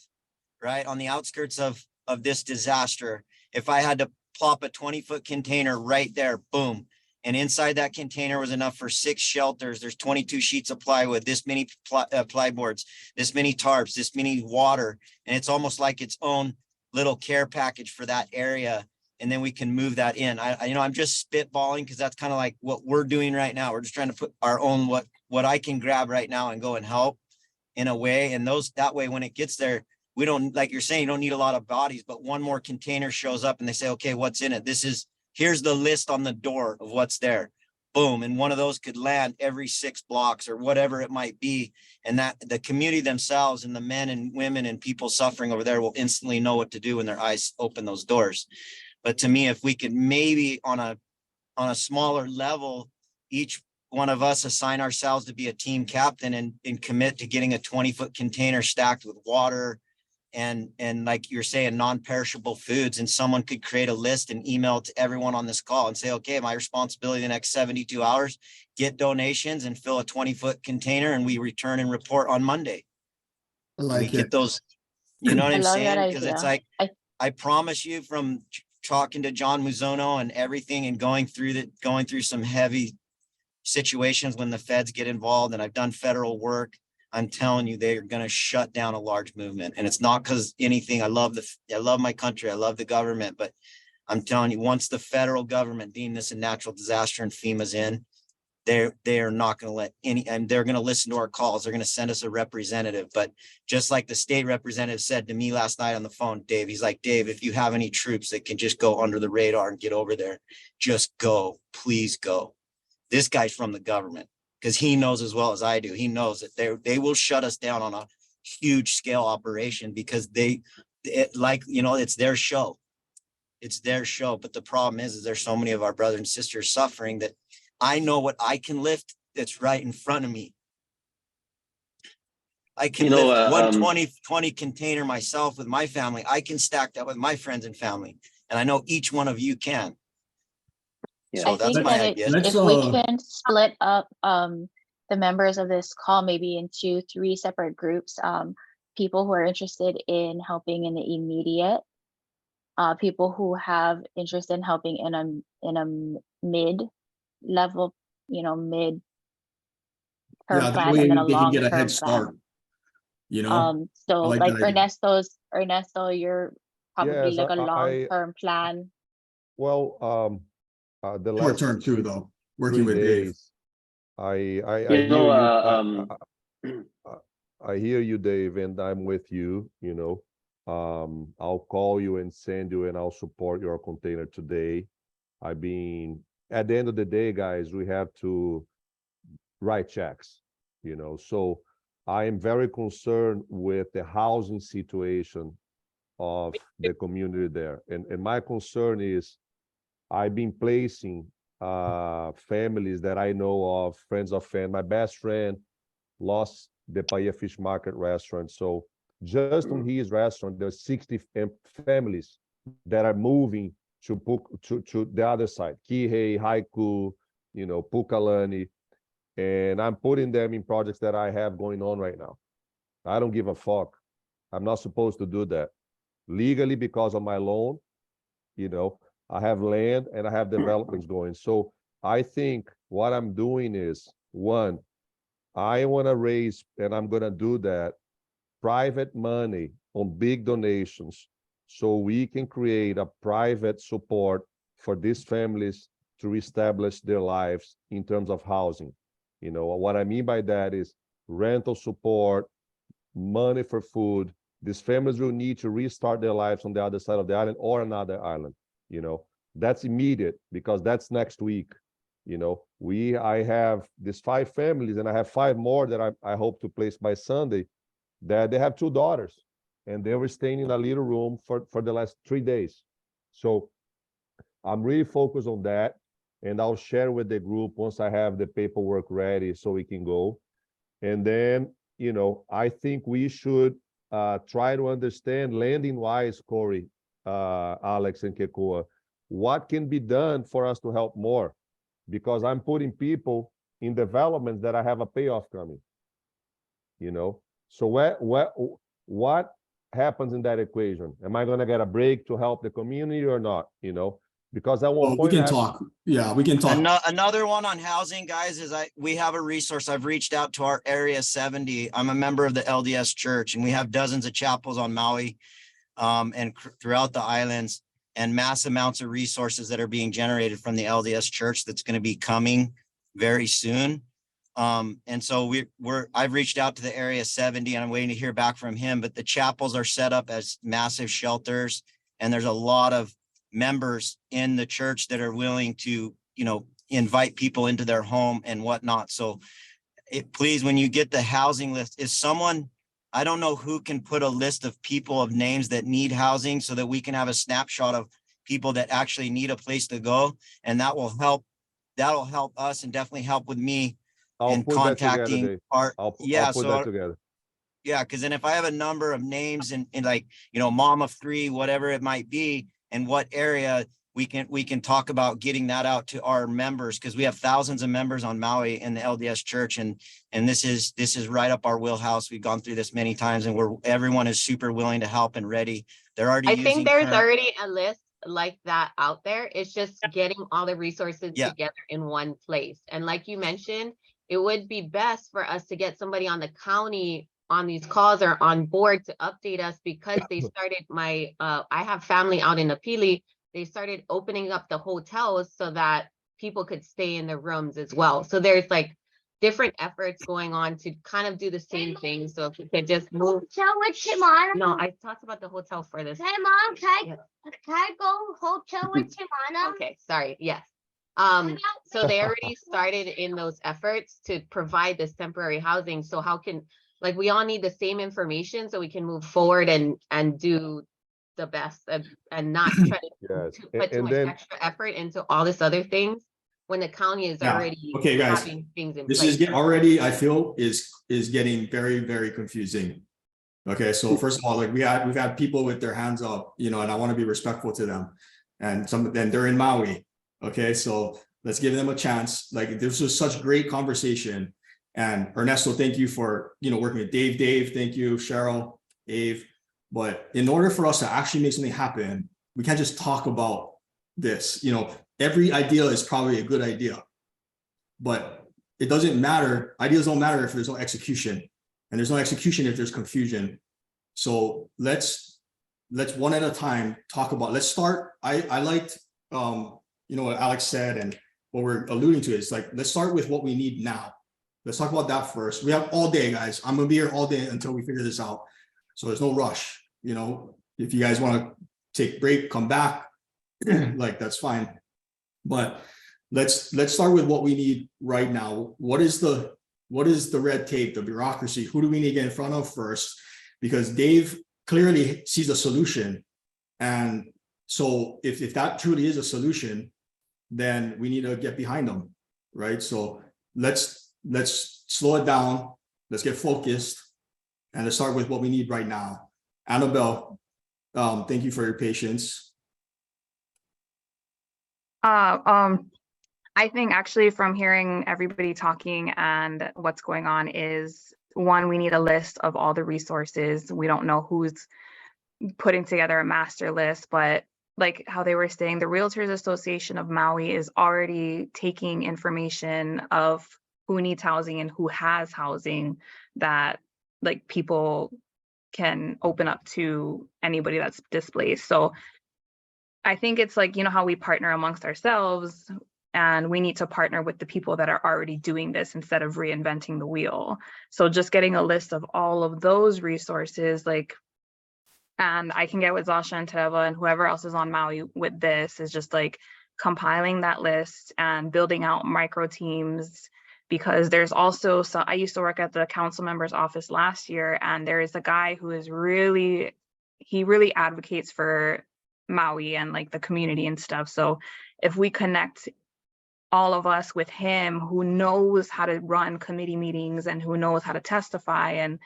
right, on the outskirts of this disaster, if I had to plop a 20-foot container right there, boom, and inside that container was enough for 6 shelters. There's 22 sheets of plywood, this many plyboards, this many tarps, this many water. And it's almost like its own little care package for that area. And then we can move that in. I'm just spitballing because that's kind of like what we're doing right now. We're just trying to put our own, what I can grab right now and go and help in a way. And that way, when it gets there, we don't, like you're saying, you don't need a lot of bodies, but one more container shows up and they say, okay, what's in it? Here's the list on the door of what's there. Boom. And one of those could land every 6 blocks or whatever it might be. And that the community themselves and the men and women and people suffering over there will instantly know what to do when their eyes open those doors. But to me, if we could maybe on a smaller level, each one of us assign ourselves to be a team captain and commit to getting a 20-foot container stacked with water, and like you're saying, non-perishable foods, and someone could create a list and email it to everyone on this call and say, okay, my responsibility the next 72 hours, get donations and fill a 20-foot container, and we return and report on Monday. Like we it. Get those, you know what I'm love that saying? Because it's idea. like, I promise you, from talking to John Muzono and everything and going through some heavy situations when the feds get involved, and I've done federal work, I'm telling you, they're going to shut down a large movement. And it's not because anything. I love my country. I love the government. But I'm telling you, once the federal government deemed this a natural disaster and FEMA's in, they are not going to let and they're going to listen to our calls. They're going to send us a representative. But just like the state representative said to me last night on the phone, Dave, he's like, Dave, if you have any troops that can just go under the radar and get over there, just go, please go. This guy's from the government, because he knows as well as I do. He knows that they will shut us down on a huge scale operation because it's their show. It's their show. But the problem is there's so many of our brothers and sisters suffering that I know what I can lift that's right in front of me. I can lift one 20 container myself with my family. I can stack that with my friends and family. And I know each one of you can. Yeah. So I that's think my that idea. if we can split up the members of this call maybe into 3 separate groups, people who are interested in helping in the immediate, people who have interest in helping in a mid-level, mid-term Yeah, that plan, way and then a they can get a long-term head start. plan. I So like like that idea. Ernesto, you're probably Yes, like a long-term plan. well, the Short last term too, though, working 3 with Dave. days, I You hear know, you. I hear you, Dave, and I'm with you. I'll call you and send you, and I'll support your container today. At the end of the day, guys, we have to write checks. So I am very concerned with the housing situation of the community there, and my concern is I've been placing families that I know of, friends of friends. My best friend lost the Bahia Fish Market restaurant. So just on his restaurant, there's 60 families that are moving to the other side, Kihei, Haiku, Pukalani, and I'm putting them in projects that I have going on right now. I don't give a fuck. I'm not supposed to do that legally because of my loan. I have land and I have developments going. So I think what I'm doing is, one, I want to raise, and I'm going to do that, private money on big donations so we can create a private support for these families to reestablish their lives in terms of housing. What I mean by that is rental support, money for food. These families will need to restart their lives on the other side of the island or another island. You know, that's immediate because that's next week. You know, I have these 5 families and I have 5 more that I hope to place by Sunday, that they have 2 daughters and they were staying in a little room for the last 3 days. So I'm really focused on that, and I'll share with the group once I have the paperwork ready so we can go. And then, you know, I think we should try to understand landing wise, Corey, Alex and Kekua, what can be done for us to help more, because I'm putting people in developments that I have a payoff coming, you know? So what happens in that equation? Am I going to get a break to help the community or not? You know, because at one Well, point we can talk. Yeah, we can talk. Another one on housing, guys, is we have a resource. I've reached out to our Area 70. I'm a member of the LDS Church, and we have dozens of chapels on Maui and throughout the islands, and mass amounts of resources that are being generated from the LDS Church that's going to be coming very soon. And so I've reached out to the Area 70 and I'm waiting to hear back from him, but the chapels are set up as massive shelters, and there's a lot of members in the church that are willing to, you know, invite people into their home and whatnot. So please, when you get the housing list, is someone, I don't know who can put a list of people of names that need housing so that we can have a snapshot of people that actually need a place to go. And that will help. That'll help us and definitely help with me in contacting our, I'll put that together. Yeah, because then if I have a number of names and like, you know, mom of 3, whatever it might be, and what area, we can talk about getting that out to our members, because we have thousands of members on Maui in the LDS Church, and this is right up our wheelhouse. We've gone through this many times, and everyone is super willing to help and ready. They're already. I think there's already a list like that out there. It's just getting all the resources together in one place. And like you mentioned, it would be best for us to get somebody on the county on these calls or on board to update us, because they started I have family out in Apili. They started opening up the hotels so that people could stay in the rooms as well. So there's like different efforts going on to kind of do the same thing. So if we could just move. No, I talked about the hotel for this. Hey mom, can I go hotel with Timana? Okay, sorry, yes. So they already started in those efforts to provide this temporary housing. So how can, like, we all need the same information so we can move forward and do the best and not try to put too much extra effort into all this other things when the county is already having things in place. This is already, I feel, is getting very, very confusing. Okay, so first of all, like we've had people with their hands up, you know, and I want to be respectful to them, and they're in Maui. Okay, so let's give them a chance. Like, this was such great conversation. And Ernesto, thank you for, you know, working with Dave. Dave, thank you. Cheryl, Dave. But in order for us to actually make something happen, we can't just talk about this. You know, every idea is probably a good idea, but it doesn't matter. Ideas don't matter if there's no execution, and there's no execution if there's confusion. So let's one at a time talk about. Let's start. I liked you know, what Alex said, and what we're alluding to is like, let's start with what we need now. Let's talk about that first. We have all day, guys. I'm gonna be here all day until we figure this out. So there's no rush. You know, if you guys want to take a break, come back, like that's fine. But let's start with what we need right now. What is the red tape, the bureaucracy? Who do we need to get in front of first? Because Dave clearly sees a solution. And so if that truly is a solution, then we need to get behind them, right? So let's slow it down. Let's get focused, and let's start with what we need right now. Annabelle, thank you for your patience. I think actually from hearing everybody talking and what's going on is, one, we need a list of all the resources. We don't know who's putting together a master list, but like how they were saying, the Realtors Association of Maui is already taking information of who needs housing and who has housing that like people can open up to anybody that's displaced. So I think it's like, you know, how we partner amongst ourselves. And we need to partner with the people that are already doing this instead of reinventing the wheel. So just getting a list of all of those resources, like, and I can get with Zasha and Teva and whoever else is on Maui with this, is just like compiling that list and building out micro teams. Because there's also, so I used to work at the council member's office last year, and there is a guy who is really, he really advocates for Maui and like the community and stuff. So if we connect all of us with him, who knows how to run committee meetings and who knows how to testify and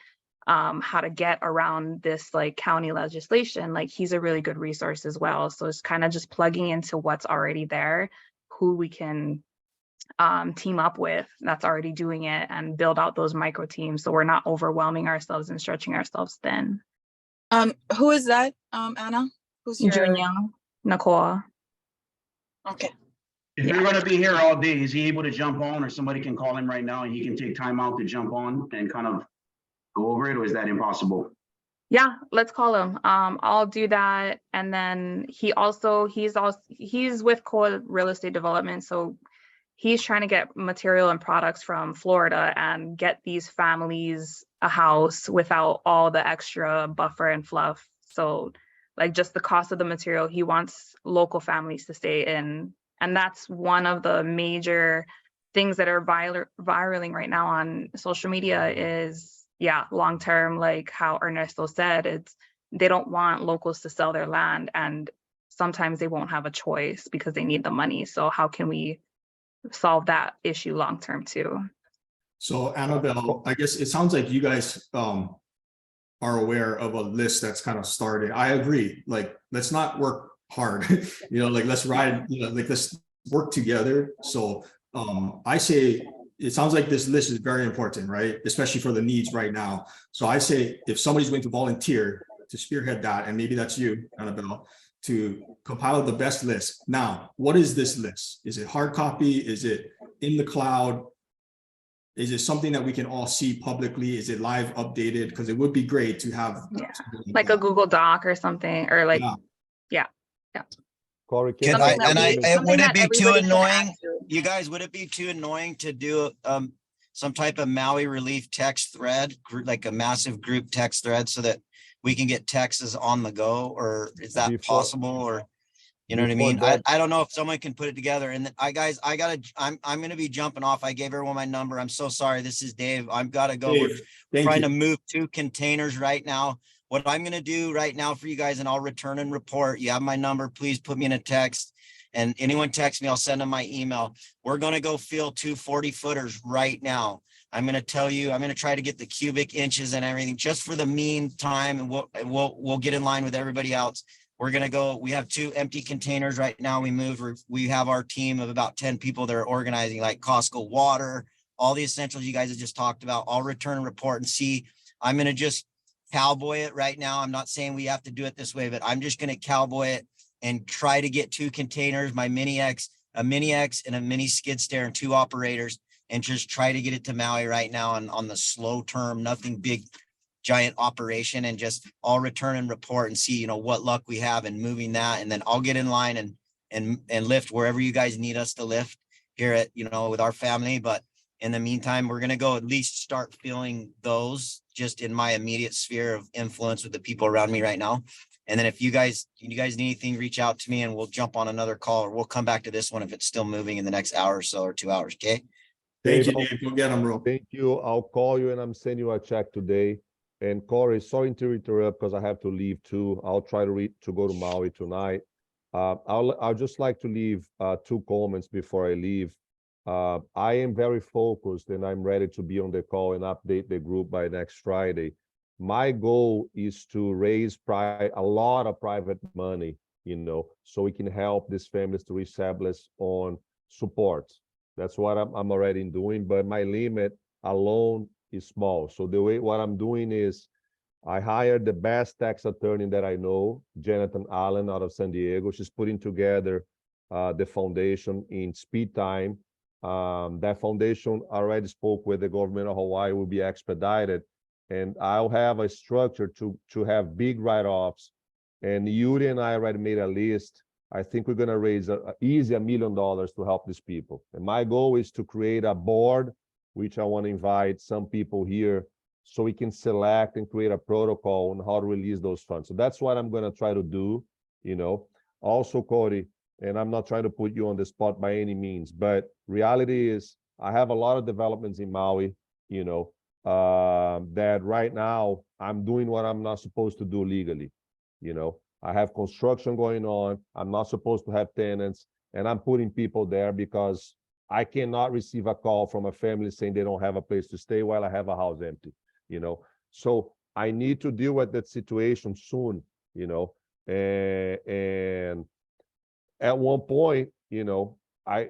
how to get around this like county legislation, like he's a really good resource as well. So it's kind of just plugging into what's already there, who we can team up with that's already doing it, and build out those micro teams so we're not overwhelming ourselves and stretching ourselves thin. Who is that, Anna? Who's your? Junior, Nicole. Okay. If you're gonna be here all day, is he able to jump on, or somebody can call him right now and he can take time out to jump on and kind of go over it, or is that impossible? Yeah, let's call him. I'll do that. And then he's with Core Real Estate Development. So he's trying to get material and products from Florida and get these families a house without all the extra buffer and fluff. So like just the cost of the material, he wants local families to stay in. And that's one of the major things that are viraling right now on social media is, yeah, long-term, like how Ernesto said, they don't want locals to sell their land, and sometimes they won't have a choice because they need the money. So how can we solve that issue long-term too? So Annabelle, I guess it sounds like you guys are aware of a list that's kind of started. I agree. Like, let's not work hard, like let's ride, like let's work together. So I say, it sounds like this list is very important, right? Especially for the needs right now. So I say, if somebody's going to volunteer to spearhead that, and maybe that's you, Annabelle, to compile the best list. Now, what is this list? Is it hard copy? Is it in the cloud? Is it something that we can all see publicly? Is it live updated? Because it would be great to have like a Google Doc or something, or like, yeah. Corey, Would it be too annoying? To. You guys, would it be too annoying to do some type of Maui relief text thread, like a massive group text thread, so that we can get texts on the go? Or is that possible? Or you know what I mean? I don't know if someone can put it together. And then I'm gonna be jumping off. I gave everyone my number. I'm so sorry. This is Dave. I've got to go. Dave, We're trying to move 2 containers right now. What I'm gonna do right now for you guys, and I'll return and report. You have my number. Please put me in a text. And anyone text me, I'll send them my email. We're gonna go fill 2 40-footers right now. I'm gonna tell you, I'm gonna try to get the cubic inches and everything just for the meantime, and we'll get in line with everybody else. We're gonna go. We have 2 empty containers right now. We have our team of about 10 people that are organizing, like Costco water, all the essentials you guys have just talked about. I'll return and report and see. I'm gonna just cowboy it right now. I'm not saying we have to do it this way, but I'm just gonna cowboy it and try to get 2 containers, my mini X, a mini X and a mini skid steer, and 2 operators, and just try to get it to Maui right now on the slow term, nothing big, giant operation, and just I'll return and report and see, what luck we have in moving that. And then I'll get in line and lift wherever you guys need us to lift here at, with our family. But in the meantime, we're going to go at least start feeling those just in my immediate sphere of influence with the people around me right now. And then if you guys need anything, reach out to me and we'll jump on another call, or we'll come back to this one if it's still moving in the next hour or so, or 2 hours. Okay. Thank you, Dave. Go get them, bro. Thank you. I'll call you and I'm sending you a check today. And Corey, sorry to interrupt because I have to leave too. I'll try to go to Maui tonight. I'll just like to leave 2 comments before I leave. I am very focused and I'm ready to be on the call and update the group by next Friday. My goal is to raise a lot of private money, so we can help these families to reestablish on support. That's what I'm already doing, but my limit alone is small. So what I'm doing is I hired the best tax attorney that I know, Jonathan Allen out of San Diego. She's putting together the foundation in speed time. That foundation already spoke with the government of Hawaii, will be expedited. And I'll have a structure to have big write-offs. And Yuri and I already made a list. I think we're gonna raise easy $1 million to help these people. And my goal is to create a board, which I want to invite some people here so we can select and create a protocol on how to release those funds. So that's what I'm gonna try to do, you know. Also, Cody, and I'm not trying to put you on the spot by any means, but reality is I have a lot of developments in Maui, you know, that right now I'm doing what I'm not supposed to do legally, you know. I have construction going on. I'm not supposed to have tenants, and I'm putting people there because I cannot receive a call from a family saying they don't have a place to stay while I have a house empty, you know. So I need to deal with that situation soon, you know. And at one point, you know,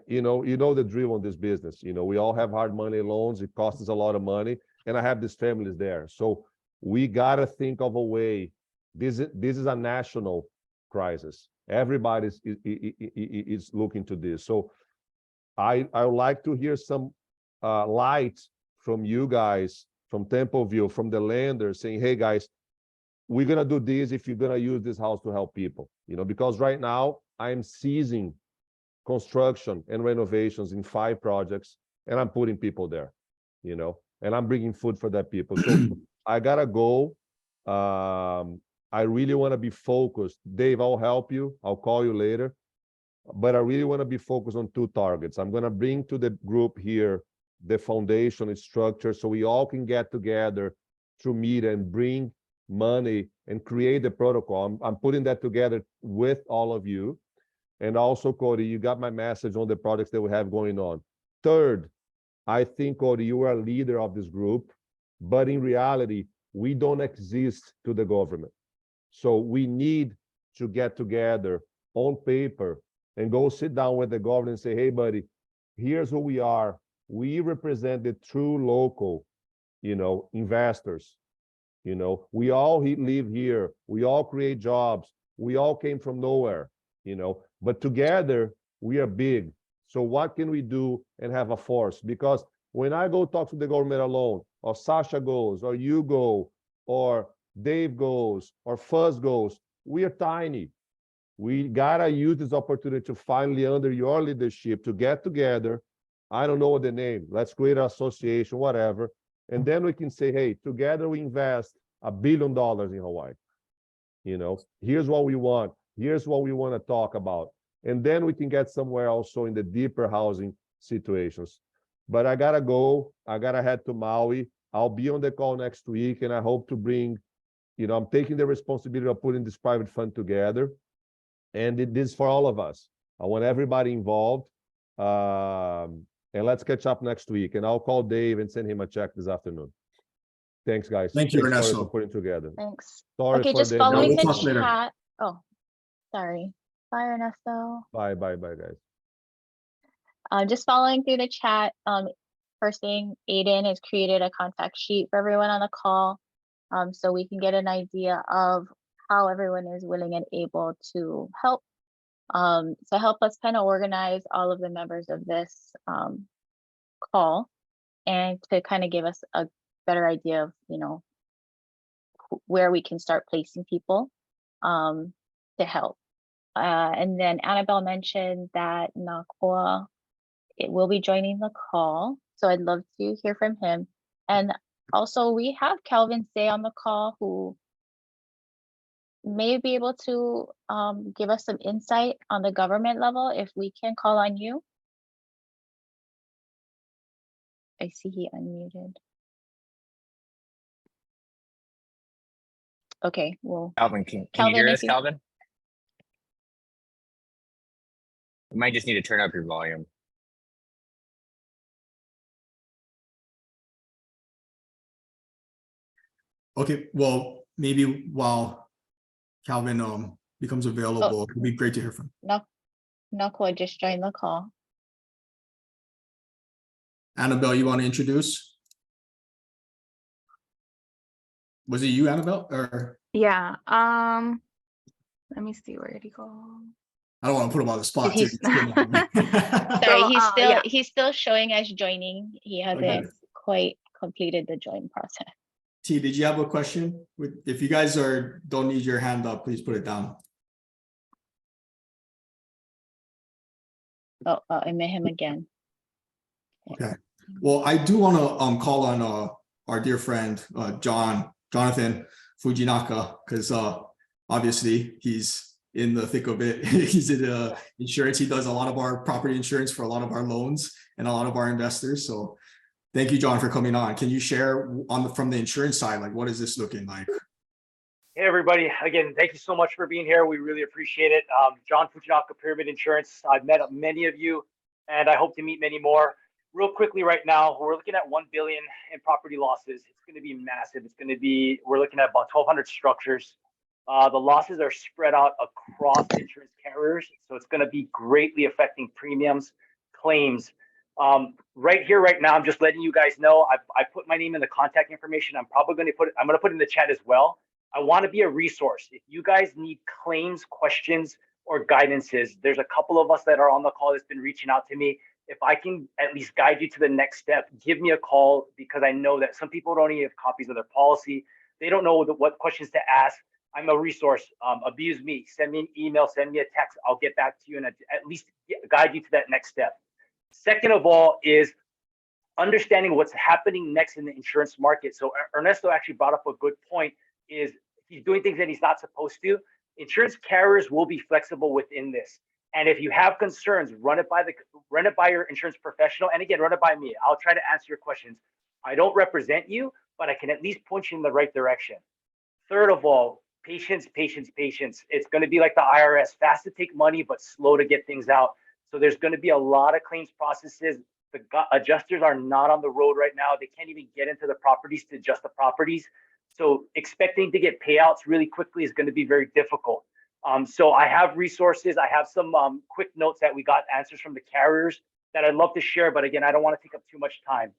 you know the drill on this business. You know, we all have hard money loans. It costs us a lot of money, and I have these families there. So we gotta think of a way. This is a national crisis. Everybody is looking to this. So I would like to hear some light from you guys, from Templeville, from the lenders, saying, "Hey guys, we're gonna do this if you're gonna use this house to help people." You know, because right now I'm seizing construction and renovations in 5 projects, and I'm putting people there. You know, and I'm bringing food for that people. So I gotta go. I really want to be focused. Dave, I'll help you. I'll call you later. But I really want to be focused on 2 targets. I'm going to bring to the group here the foundation structure so we all can get together to meet and bring money and create the protocol. I'm putting that together with all of you. And also, Cody, you got my message on the projects that we have going on. Third, I think, Cody, you are a leader of this group, but in reality, we don't exist to the government. So we need to get together on paper and go sit down with the government and say, "Hey, buddy, here's who we are. We represent the true local, you know, investors. You know, we all live here. We all create jobs. We all came from nowhere, you know, but together we are big. So what can we do and have a force?" Because when I go talk to the government alone, or Sasha goes, or you go, or Dave goes, or Fuzz goes, we are tiny. We gotta use this opportunity to finally, under your leadership, to get together. I don't know what the name. Let's create an association, whatever. And then we can say, "Hey, together we invest $1 billion in Hawaii. You know, here's what we want. Here's what we want to talk about." And then we can get somewhere also in the deeper housing situations. But I gotta go. I gotta head to Maui. I'll be on the call next week, and I hope to bring, you know, I'm taking the responsibility of putting this private fund together. And it is for all of us. I want everybody involved. And let's catch up next week. And I'll call Dave and send him a check this afternoon. Thanks, guys. Thank you, Thanks, Cody, Ernesto. for putting it together. Thanks. Sorry Okay, for just the following we'll the talk later. chat. Oh, sorry. Bye, Ernesto. Bye, guys. Just following through the chat. First thing, Aiden has created a contact sheet for everyone on the call, so we can get an idea of how everyone is willing and able to help. To help us kind of organize all of the members of this call, and to kind of give us a better idea of, you know, where we can start placing people to help. And then Annabelle mentioned that Nakua, it will be joining the call, so I'd love to hear from him. And also we have Calvin Say on the call, who may be able to give us some insight on the government level, if we can call on you. I see he unmuted. Okay, well, Calvin, can you Calvin, hear if us, you- Calvin? You might just need to turn up your volume. Okay, well, maybe while Calvin becomes available, it'd be great to hear from him. Nakua just joined the call. Annabelle, you want to introduce? Was it you, Annabelle? Or Yeah. Let me see, where did he go? I don't want to put him on the spot too. He's- Sorry, he's still showing as joining. He hasn't Okay. quite completed the join process. T, did you have a question? If you guys don't need your hand up, please put it down. Oh, I met him again. Okay. Well, I do want to call on our dear friend Jonathan Fujinaka, because obviously he's in the thick of it. He's in insurance. He does a lot of our property insurance for a lot of our loans and a lot of our investors. So thank you, John, for coming on. Can you share from the insurance side, like what is this looking like? Hey, everybody. Again, thank you so much for being here. We really appreciate it. John Fujinaka, Pyramid Insurance. I've met many of you, and I hope to meet many more. Real quickly right now, we're looking at 1 billion in property losses. It's going to be massive. We're looking at about 1,200 structures. The losses are spread out across insurance carriers, so it's going to be greatly affecting premiums, claims. Right here, right now, I'm just letting you guys know. I put my name in the contact information. I'm going to put it in the chat as well. I want to be a resource. If you guys need claims, questions, or guidances, there's a couple of us that are on the call that's been reaching out to me. If I can at least guide you to the next step, give me a call, because I know that some people don't even have copies of their policy. They don't know what questions to ask. I'm a resource. Abuse me. Send me an email, send me a text. I'll get back to you and at least guide you to that next step. Second of all is understanding what's happening next in the insurance market. So Ernesto actually brought up a good point, is he's doing things that he's not supposed to. Insurance carriers will be flexible within this. And if you have concerns, run it by your insurance professional. And again, run it by me. I'll try to answer your questions. I don't represent you, but I can at least point you in the right direction. Third of all, patience, patience, patience. It's going to be like the IRS, fast to take money, but slow to get things out. So there's going to be a lot of claims processes. The adjusters are not on the road right now. They can't even get into the properties to adjust the properties. So expecting to get payouts really quickly is going to be very difficult. So I have resources. I have some quick notes that we got answers from the carriers that I'd love to share. But again, I don't want to take up too much time.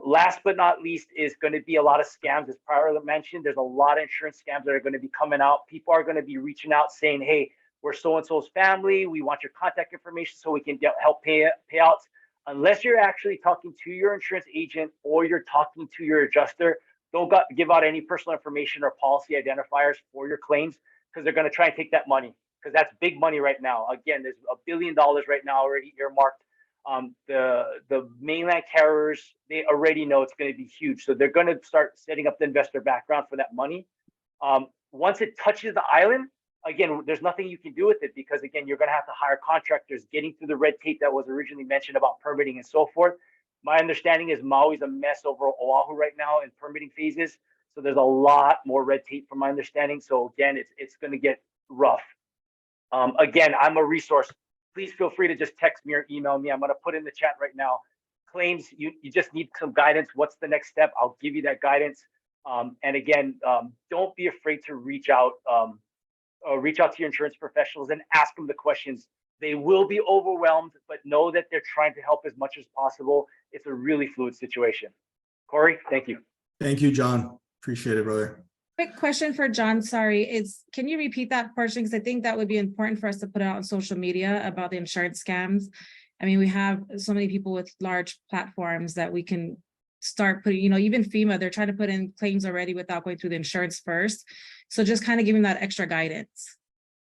Last but not least is going to be a lot of scams. As prior mentioned, there's a lot of insurance scams that are going to be coming out. People are going to be reaching out saying, hey, we're so-and-so's family. We want your contact information so we can help payouts. Unless you're actually talking to your insurance agent or you're talking to your adjuster, don't give out any personal information or policy identifiers for your claims, because they're going to try and take that money, because that's big money right now. Again, there's $1 billion right now already earmarked. The mainland carriers, they already know it's going to be huge. So they're going to start setting up the investor background for that money. Once it touches the island, again, there's nothing you can do with it, because again, you're going to have to hire contractors, getting through the red tape that was originally mentioned about permitting and so forth. My understanding is Maui's a mess over Oahu right now in permitting phases. So there's a lot more red tape from my understanding. So again, it's going to get rough. Again, I'm a resource. Please feel free to just text me or email me. I'm going to put in the chat right now. Claims, you just need some guidance. What's the next step? I'll give you that guidance. And again, don't be afraid to reach out to your insurance professionals and ask them the questions. They will be overwhelmed, but know that they're trying to help as much as possible. It's a really fluid situation. Corey, thank you. Thank you, John. Appreciate it, brother. Quick question for John, sorry, can you repeat that portion? Because I think that would be important for us to put out on social media about the insurance scams. I mean, we have so many people with large platforms that we can start putting, even FEMA, they're trying to put in claims already without going through the insurance first. So just kind of giving that extra guidance.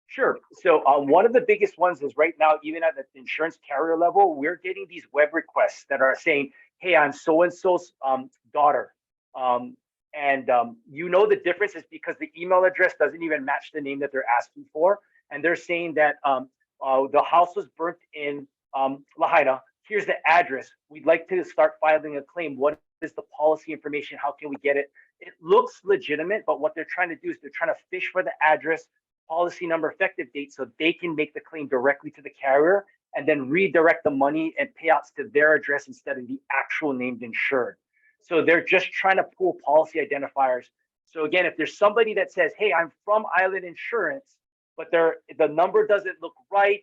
Sure. So one of the biggest ones is right now, even at the insurance carrier level, we're getting these web requests that are saying, hey, I'm so-and-so's daughter. The difference is because the email address doesn't even match the name that they're asking for. And they're saying that the house was burnt in Lahaina. Here's the address. We'd like to start filing a claim. What is the policy information? How can we get it? It looks legitimate, but what they're trying to do is they're trying to fish for the address, policy number, effective date, so they can make the claim directly to the carrier and then redirect the money and payouts to their address instead of the actual named insured. So they're just trying to pull policy identifiers. So again, if there's somebody that says, hey, I'm from Island Insurance, but the number doesn't look right,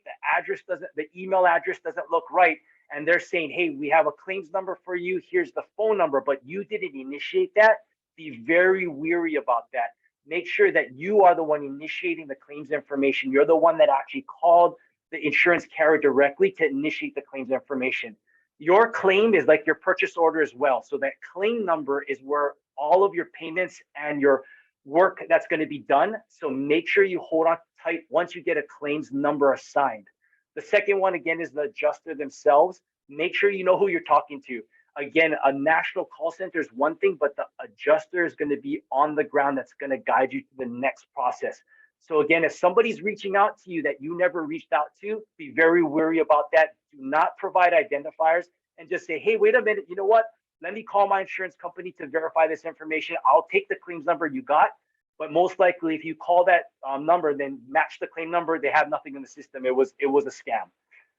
the email address doesn't look right, and they're saying, hey, we have a claims number for you, here's the phone number, but you didn't initiate that, be very weary about that. Make sure that you are the one initiating the claims information. You're the one that actually called the insurance carrier directly to initiate the claims information. Your claim is like your purchase order as well. So that claim number is where all of your payments and your work that's going to be done. So make sure you hold on tight once you get a claims number assigned. The second one, again, is the adjuster themselves. Make sure you know who you're talking to. Again, a national call center is one thing, but the adjuster is going to be on the ground that's going to guide you to the next process. So again, if somebody's reaching out to you that you never reached out to, be very wary about that. Do not provide identifiers and just say, hey, wait a minute, you know what? Let me call my insurance company to verify this information. I'll take the claims number you got. But most likely, if you call that number, then match the claim number, they have nothing in the system. It was a scam.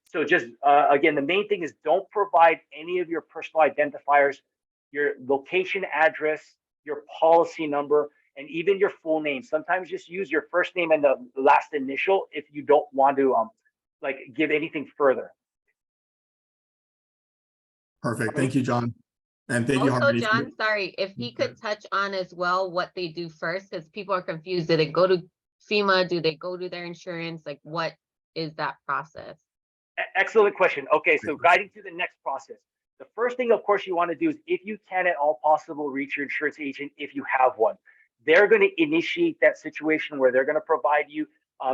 So just, again, the main thing is don't provide any of your personal identifiers, your location address, your policy number, and even your full name. Sometimes just use your first name and the last initial if you don't want to like give anything further. Perfect. Thank you, John. And thank you, Also, Harmony. John, sorry, if he could touch on as well what they do first, because people are confused. Do they go to FEMA? Do they go to their insurance? Like, what is that process? Excellent question. Okay, so guiding to the next process. The first thing, of course, you want to do is, if you can at all possible, reach your insurance agent if you have one. They're going to initiate that situation where they're going to provide you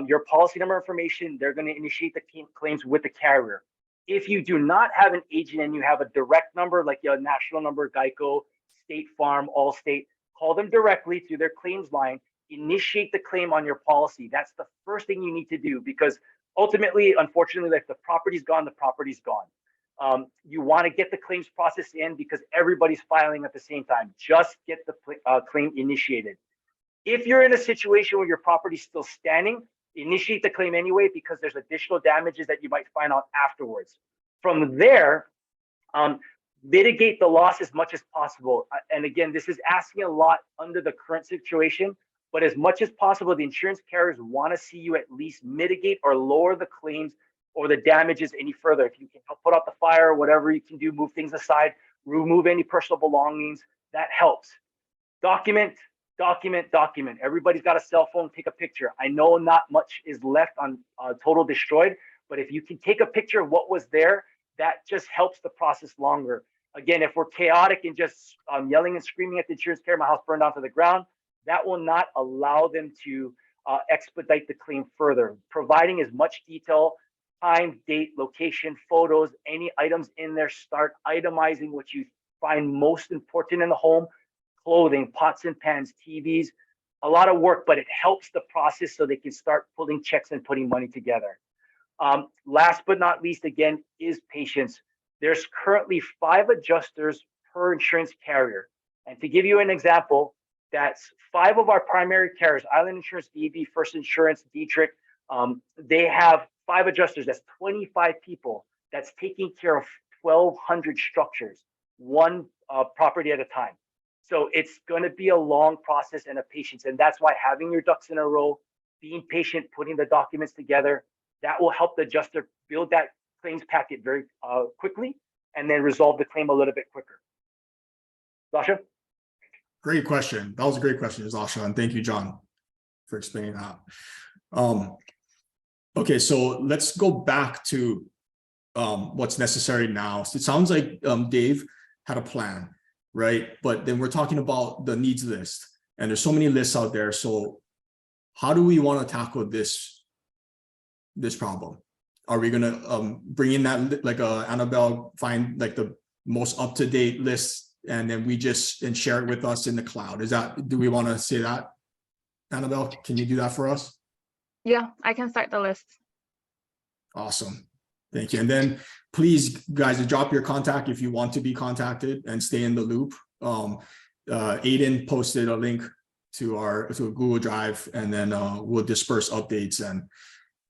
your policy number information. They're going to initiate the claims with the carrier. If you do not have an agent and you have a direct number, like your national number, Geico, State Farm, Allstate, call them directly through their claims line, initiate the claim on your policy. That's the first thing you need to do, because ultimately, unfortunately, if the property's gone, the property's gone. You want to get the claims process in because everybody's filing at the same time. Just get the claim initiated. If you're in a situation where your property's still standing, initiate the claim anyway, because there's additional damages that you might find out afterwards. From there, mitigate the loss as much as possible. And again, this is asking a lot under the current situation, but as much as possible, the insurance carriers want to see you at least mitigate or lower the claims or the damages any further. If you can help put out the fire, whatever you can do, move things aside, remove any personal belongings, that helps. Document. Everybody's got a cell phone, take a picture. I know not much is left on total destroyed, but if you can take a picture of what was there, that just helps the process longer. Again, if we're chaotic and just yelling and screaming at the insurance carrier, my house burned down to the ground, that will not allow them to expedite the claim further. Providing as much detail, time, date, location, photos, any items in there, start itemizing what you find most important in the home. Clothing, pots and pans, TVs, a lot of work, but it helps the process so they can start pulling checks and putting money together. Last but not least, again, is patience. There's currently 5 adjusters per insurance carrier. And to give you an example, that's 5 of our primary carriers, Island Insurance, DB, First Insurance, Dietrich. They have 5 adjusters. That's 25 people. That's taking care of 1,200 structures, one property at a time. So it's going to be a long process and a patience. And that's why having your ducks in a row, being patient, putting the documents together, that will help the adjuster build that claims packet very quickly and then resolve the claim a little bit quicker. Sasha? Great question. That was a great question, Sasha. And thank you, John, for explaining that. Okay, so let's go back to what's necessary now. So it sounds like Dave had a plan, right? But then we're talking about the needs list, and there's so many lists out there. So how do we want to tackle this problem? Are we gonna bring in that, like Annabelle, find like the most up-to-date list, and then we just share it with us in the cloud? Do we want to say that? Annabelle, can you do that for us? Yeah, I can start the list. Awesome. Thank you. And then please, guys, drop your contact if you want to be contacted and stay in the loop. Aiden posted a link to a Google Drive, and then we'll disperse updates and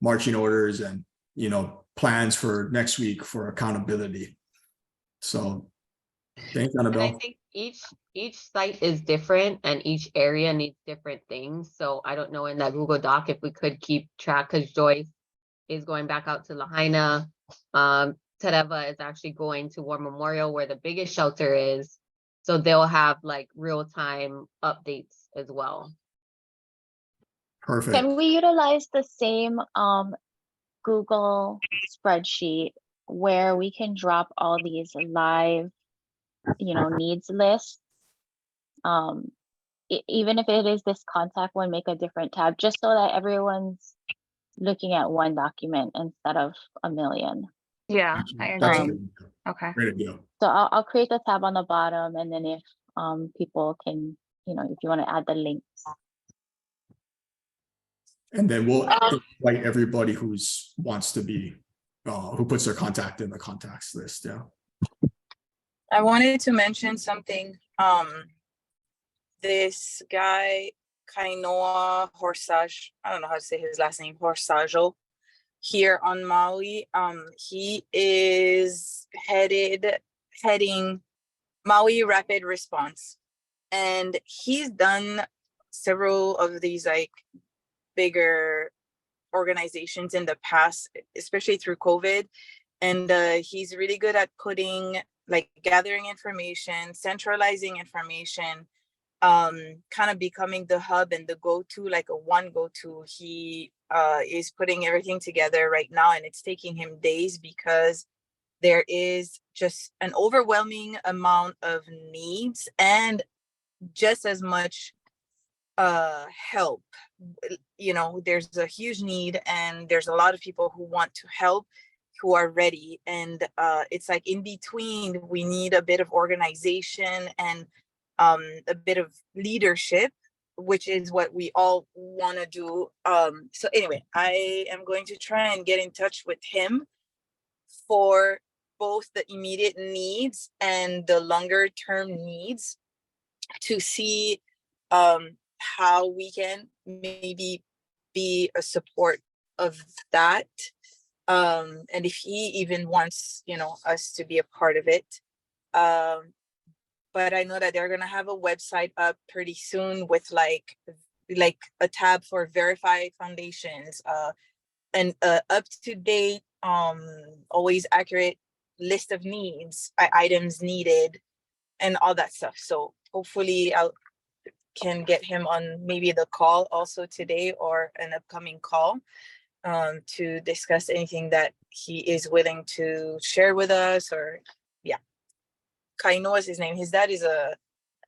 marching orders and plans for next week for accountability. So thanks, Annabelle. And I think each site is different and each area needs different things. So I don't know in that Google Doc if we could keep track, because Joyce is going back out to Lahaina. Tereva is actually going to War Memorial, where the biggest shelter is. So they'll have like real-time updates as well. Perfect. Can we utilize the same Google spreadsheet where we can drop all these live, needs lists? Even if it is this contact one, make a different tab, just so that everyone's looking at one document instead of a million. Yeah, I That's agree. good. Okay. Great idea. So I'll create the tab on the bottom, and then if people can, if you want to add the links. And then we'll invite everybody wants to be, who puts their contact in the contacts list. Yeah. I wanted to mention something. This guy, Kainoa Horsage, I don't know how to say his last name, Horsajo, here on Maui. He is heading Maui Rapid Response. And he's done several of these like bigger organizations in the past, especially through COVID. And he's really good at gathering information, centralizing information, kind of becoming the hub and the go-to, like a one go-to. He is putting everything together right now, and it's taking him days because there is just an overwhelming amount of needs and just as much help. There's a huge need, and there's a lot of people who want to help, who are ready, and it's like in between we need a bit of organization and a bit of leadership, which is what we all want to do. So anyway, I am going to try and get in touch with him for both the immediate needs and the longer term needs to see how we can maybe be a support of that. And if he even wants, us to be a part of it. But I know that they're going to have a website up pretty soon with like a tab for verified foundations, and up-to-date, always accurate list of needs, items needed, and all that stuff. So hopefully I can get him on maybe the call also today or an upcoming call to discuss anything that he is willing to share with us. Or Kainoa is his name. His dad is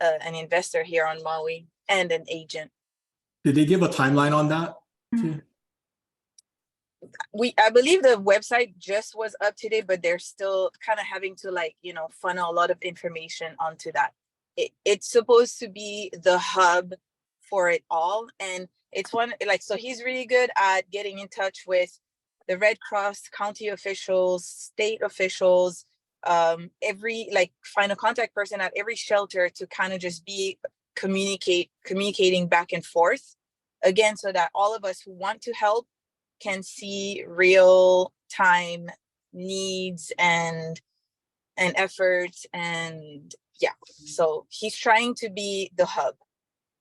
an investor here on Maui and an agent. Did they give a timeline on that? I believe the website just was up today, but they're still kind of having to funnel a lot of information onto that. It's supposed to be the hub for it all. And it's so he's really good at getting in touch with the Red Cross, county officials, state officials, every find a contact person at every shelter to kind of just be communicating back and forth again, so that all of us who want to help can see real time needs and efforts. And so he's trying to be the hub,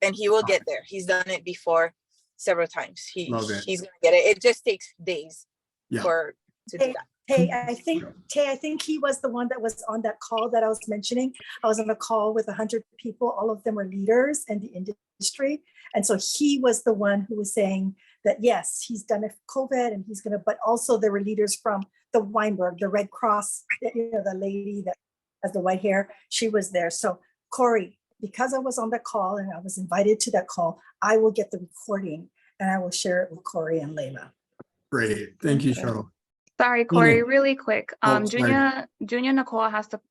and he will get there. He's done it before several times. He's gonna get it. It just takes days to do that. I think he was the one that was on that call that I was mentioning. I was on a call with 100 people. All of them were leaders in the industry. And so he was the one who was saying that, yes, he's done it for COVID and he's but also there were leaders from the Weinberg, the Red Cross, the lady that has the white hair, she was there. So Corey, because I was on the call and I was invited to that call, I will get the recording and I will share it with Corey and Layla. Great. Thank you, Cheryl. Sorry, Corey, really quick. Sorry. Junior Nicole has to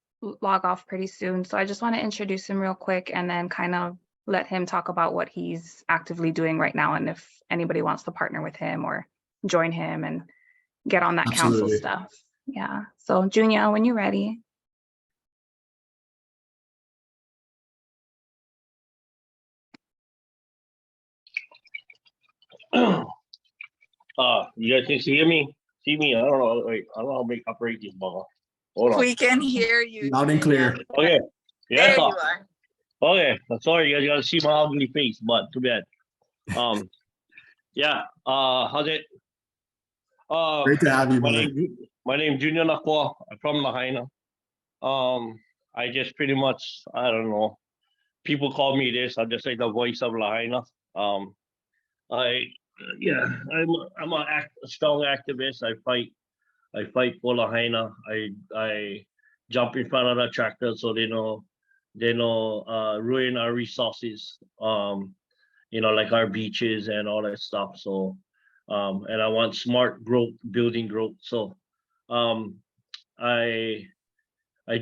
log off pretty soon. So I just want to introduce him real quick and then kind of let him talk about what he's actively doing right now. And if anybody wants to partner with him or join him and get on that council stuff. Yeah. So Junior, when you're ready. You guys can see me? See me? I don't know. Wait, I don't know how to make operate this ball. Hold on. We can hear you. Loud and clear. Okay. Yeah. There you are. Okay. I'm sorry, you guys gotta see my ugly face, but too bad. Yeah. How's it? Great to have you, my name is Junior Nakwa. I'm from Lahaina. I just pretty much, I don't know. People call me this. I'm just like the voice of Lahaina. I'm a strong activist. I fight for Lahaina. I jump in front of the tractor so they know ruin our resources. Like our beaches and all that stuff. So And I want smart growth, building growth. So I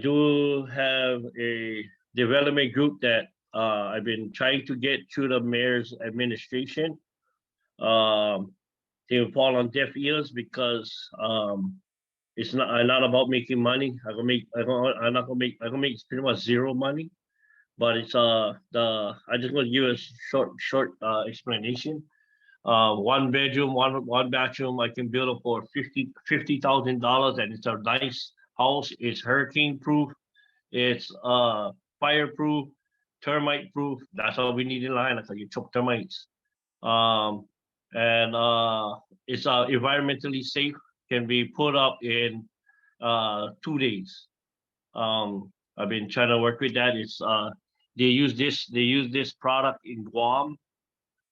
do have a development group that I've been trying to get through the mayor's administration. They will fall on deaf ears because it's not about making money. I'm not gonna make pretty much zero money. But it's I just want to give a short explanation. One bedroom, one bathroom, I can build it for $50,000, and it's a nice house. It's hurricane proof. It's fireproof, termite proof. That's all we need in line. That's how you choke termites. And it's environmentally safe. Can be put up in 2 days. I've been trying to work with that. It's they use this product in Guam.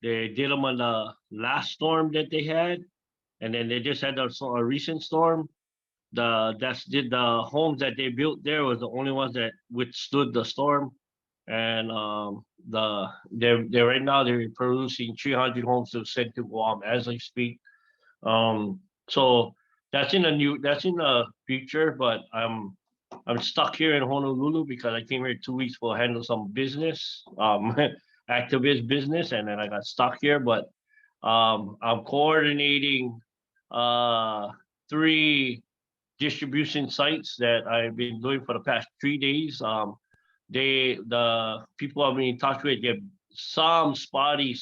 They did them on the last storm that they had, and then they just had a recent storm. The homes that they built there was the only ones that withstood the storm, and they're right now they're producing 300 homes to send to Guam as I speak. So that's in the future, but I'm stuck here in Honolulu because I came here 2 weeks to handle some business, activist business, and then I got stuck here. But I'm coordinating 3 distribution sites that I've been doing for the past 3 days. The people I'm in touch with get some spotty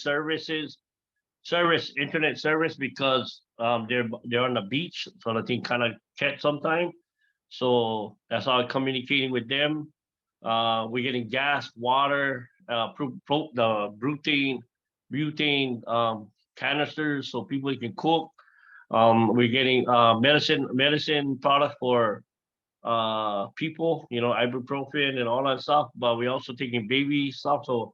internet service because they're on the beach, so the thing kind of catch sometime. So that's how I'm communicating with them. We're getting gas, water, the butane canisters so people can cook. We're getting medicine product for people, ibuprofen and all that stuff. But we're also taking baby stuff. So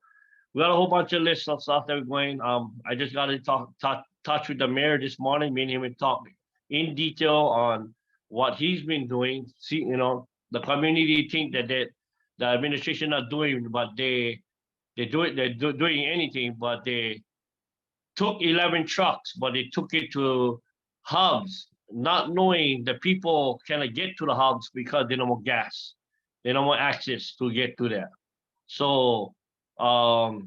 we got a whole bunch of lists of stuff that we're going. I just got in touch with the mayor this morning. Me and him and talk in detail on what he's been doing. See, the community think that the administration not doing, but they're doing anything. But they took 11 trucks, but they took it to hubs, not knowing the people cannot get to the hubs because they don't want gas, they don't want access to get to there. So like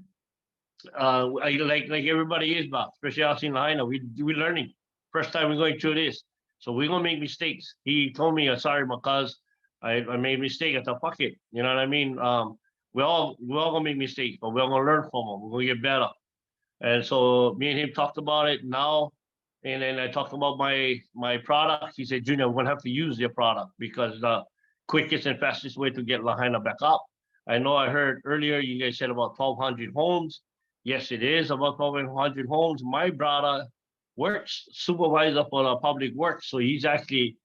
everybody is, but especially us in Lahaina, we're learning. First time we're going through this, so we're gonna make mistakes. He told me, sorry, because I made a mistake. I thought, fuck it, you know what I mean? We're all gonna make mistakes, but we're gonna learn from them. We're gonna get better. And so me and him talked about it now, and then I talked about my product. He said, Junior, we're gonna have to use your product because the quickest and fastest way to get Lahaina back up. I know I heard earlier you guys said about 1,200 homes. Yes, it is about 1,200 homes. My brother works supervisor for the public works, so he's actually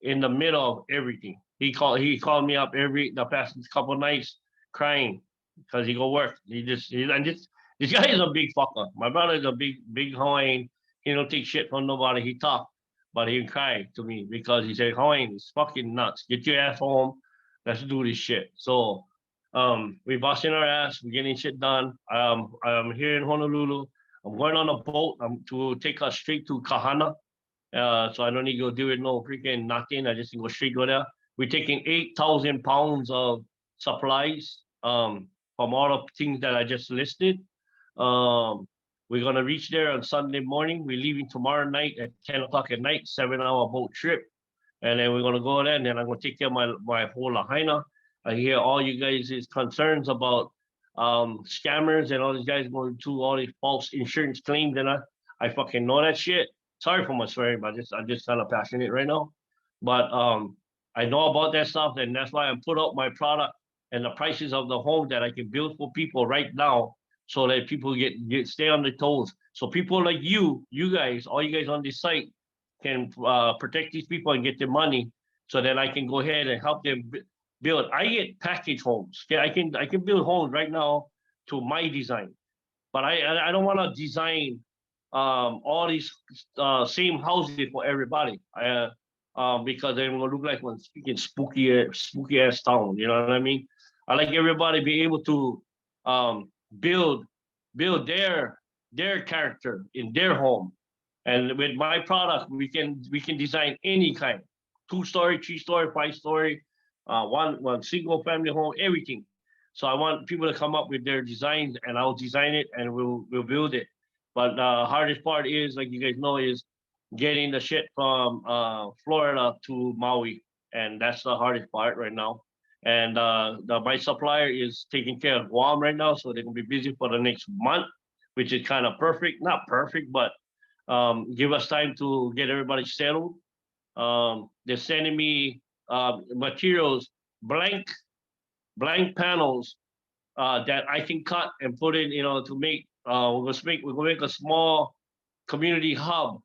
in the middle of everything. He called me up the past couple of nights crying because he go work. This guy is a big fucker. My brother is a big Hawaiian. He don't take shit from nobody. He talk, but he cried to me because he said, Hawaiian is fucking nuts. Get your ass home. Let's do this shit. So we busting our ass. We're getting shit done. I'm here in Honolulu. I'm going on a boat to take us straight to Kahana. So I don't need to go deal with no freaking nothing. I just can go straight go there. We're taking 8,000 pounds of supplies from all the things that I just listed. We're gonna reach there on Sunday morning. We're leaving tomorrow night at 10 o'clock at night, 7-hour boat trip. And then we're gonna go there, and then I'm gonna take care of my whole Lahaina. I hear all you guys' concerns about scammers and all these guys going through all these false insurance claims, and I fucking know that shit. Sorry for my swearing, but I'm just kind of passionate right now. But I know about that stuff, and that's why I put out my product and the prices of the home that I can build for people right now, so that people stay on their toes. So people like you guys, all you guys on this site can protect these people and get their money, so that I can go ahead and help them build. I get package homes. Okay, I can build homes right now to my design, but I don't want to design all these same houses for everybody. Because they're gonna look like one speaking spooky ass town. You know what I mean? I like everybody be able to build their character in their home, And with my product, we can design any kind, 2-story, 3-story, 5-story, one single family home, everything. So I want people to come up with their designs, and I'll design it, and we'll build it. But the hardest part is, like you guys know, is getting the shit from Florida to Maui, and that's the hardest part right now. And my supplier is taking care of Guam right now, so they're gonna be busy for the next month, which is kind of perfect. Not perfect, but give us time to get everybody settled. They're sending me materials, blank panels that I can cut and put in, to make. We're gonna make a small community hub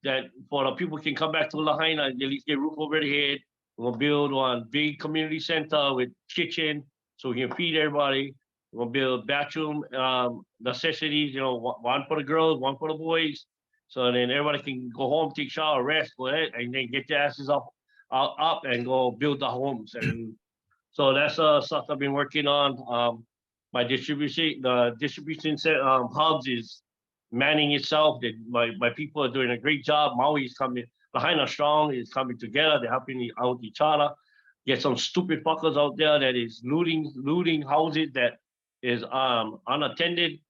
that for the people can come back to Lahaina and at least get roof over their head. We're gonna build one big community center with kitchen so we can feed everybody. We're gonna build bathroom necessities, one for the girls, one for the boys. So then everybody can go home, take shower, rest, go ahead, and then get their asses up and go build the homes. And so that's stuff I've been working on. The distribution hubs is manning itself. My people are doing a great job. Maui is coming, Lahaina Strong is coming together. They're helping out each other. Get some stupid fuckers out there that is looting houses that is unattended.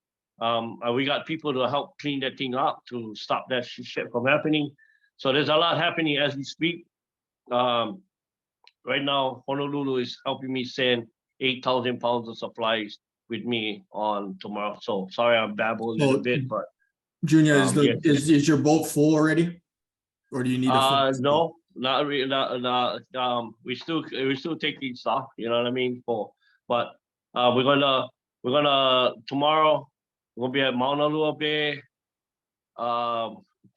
We got people to help clean that thing up to stop that shit from happening. So there's a lot happening as we speak. Right now, Honolulu is helping me send 8,000 pounds of supplies with me on tomorrow. So sorry, I'm babbling a little bit, but Junior, yeah. is your boat full already? Or do you need a full? No, not really. We still taking stuff, you know what I mean? But we're gonna tomorrow we'll be at Mauna Loa Bay,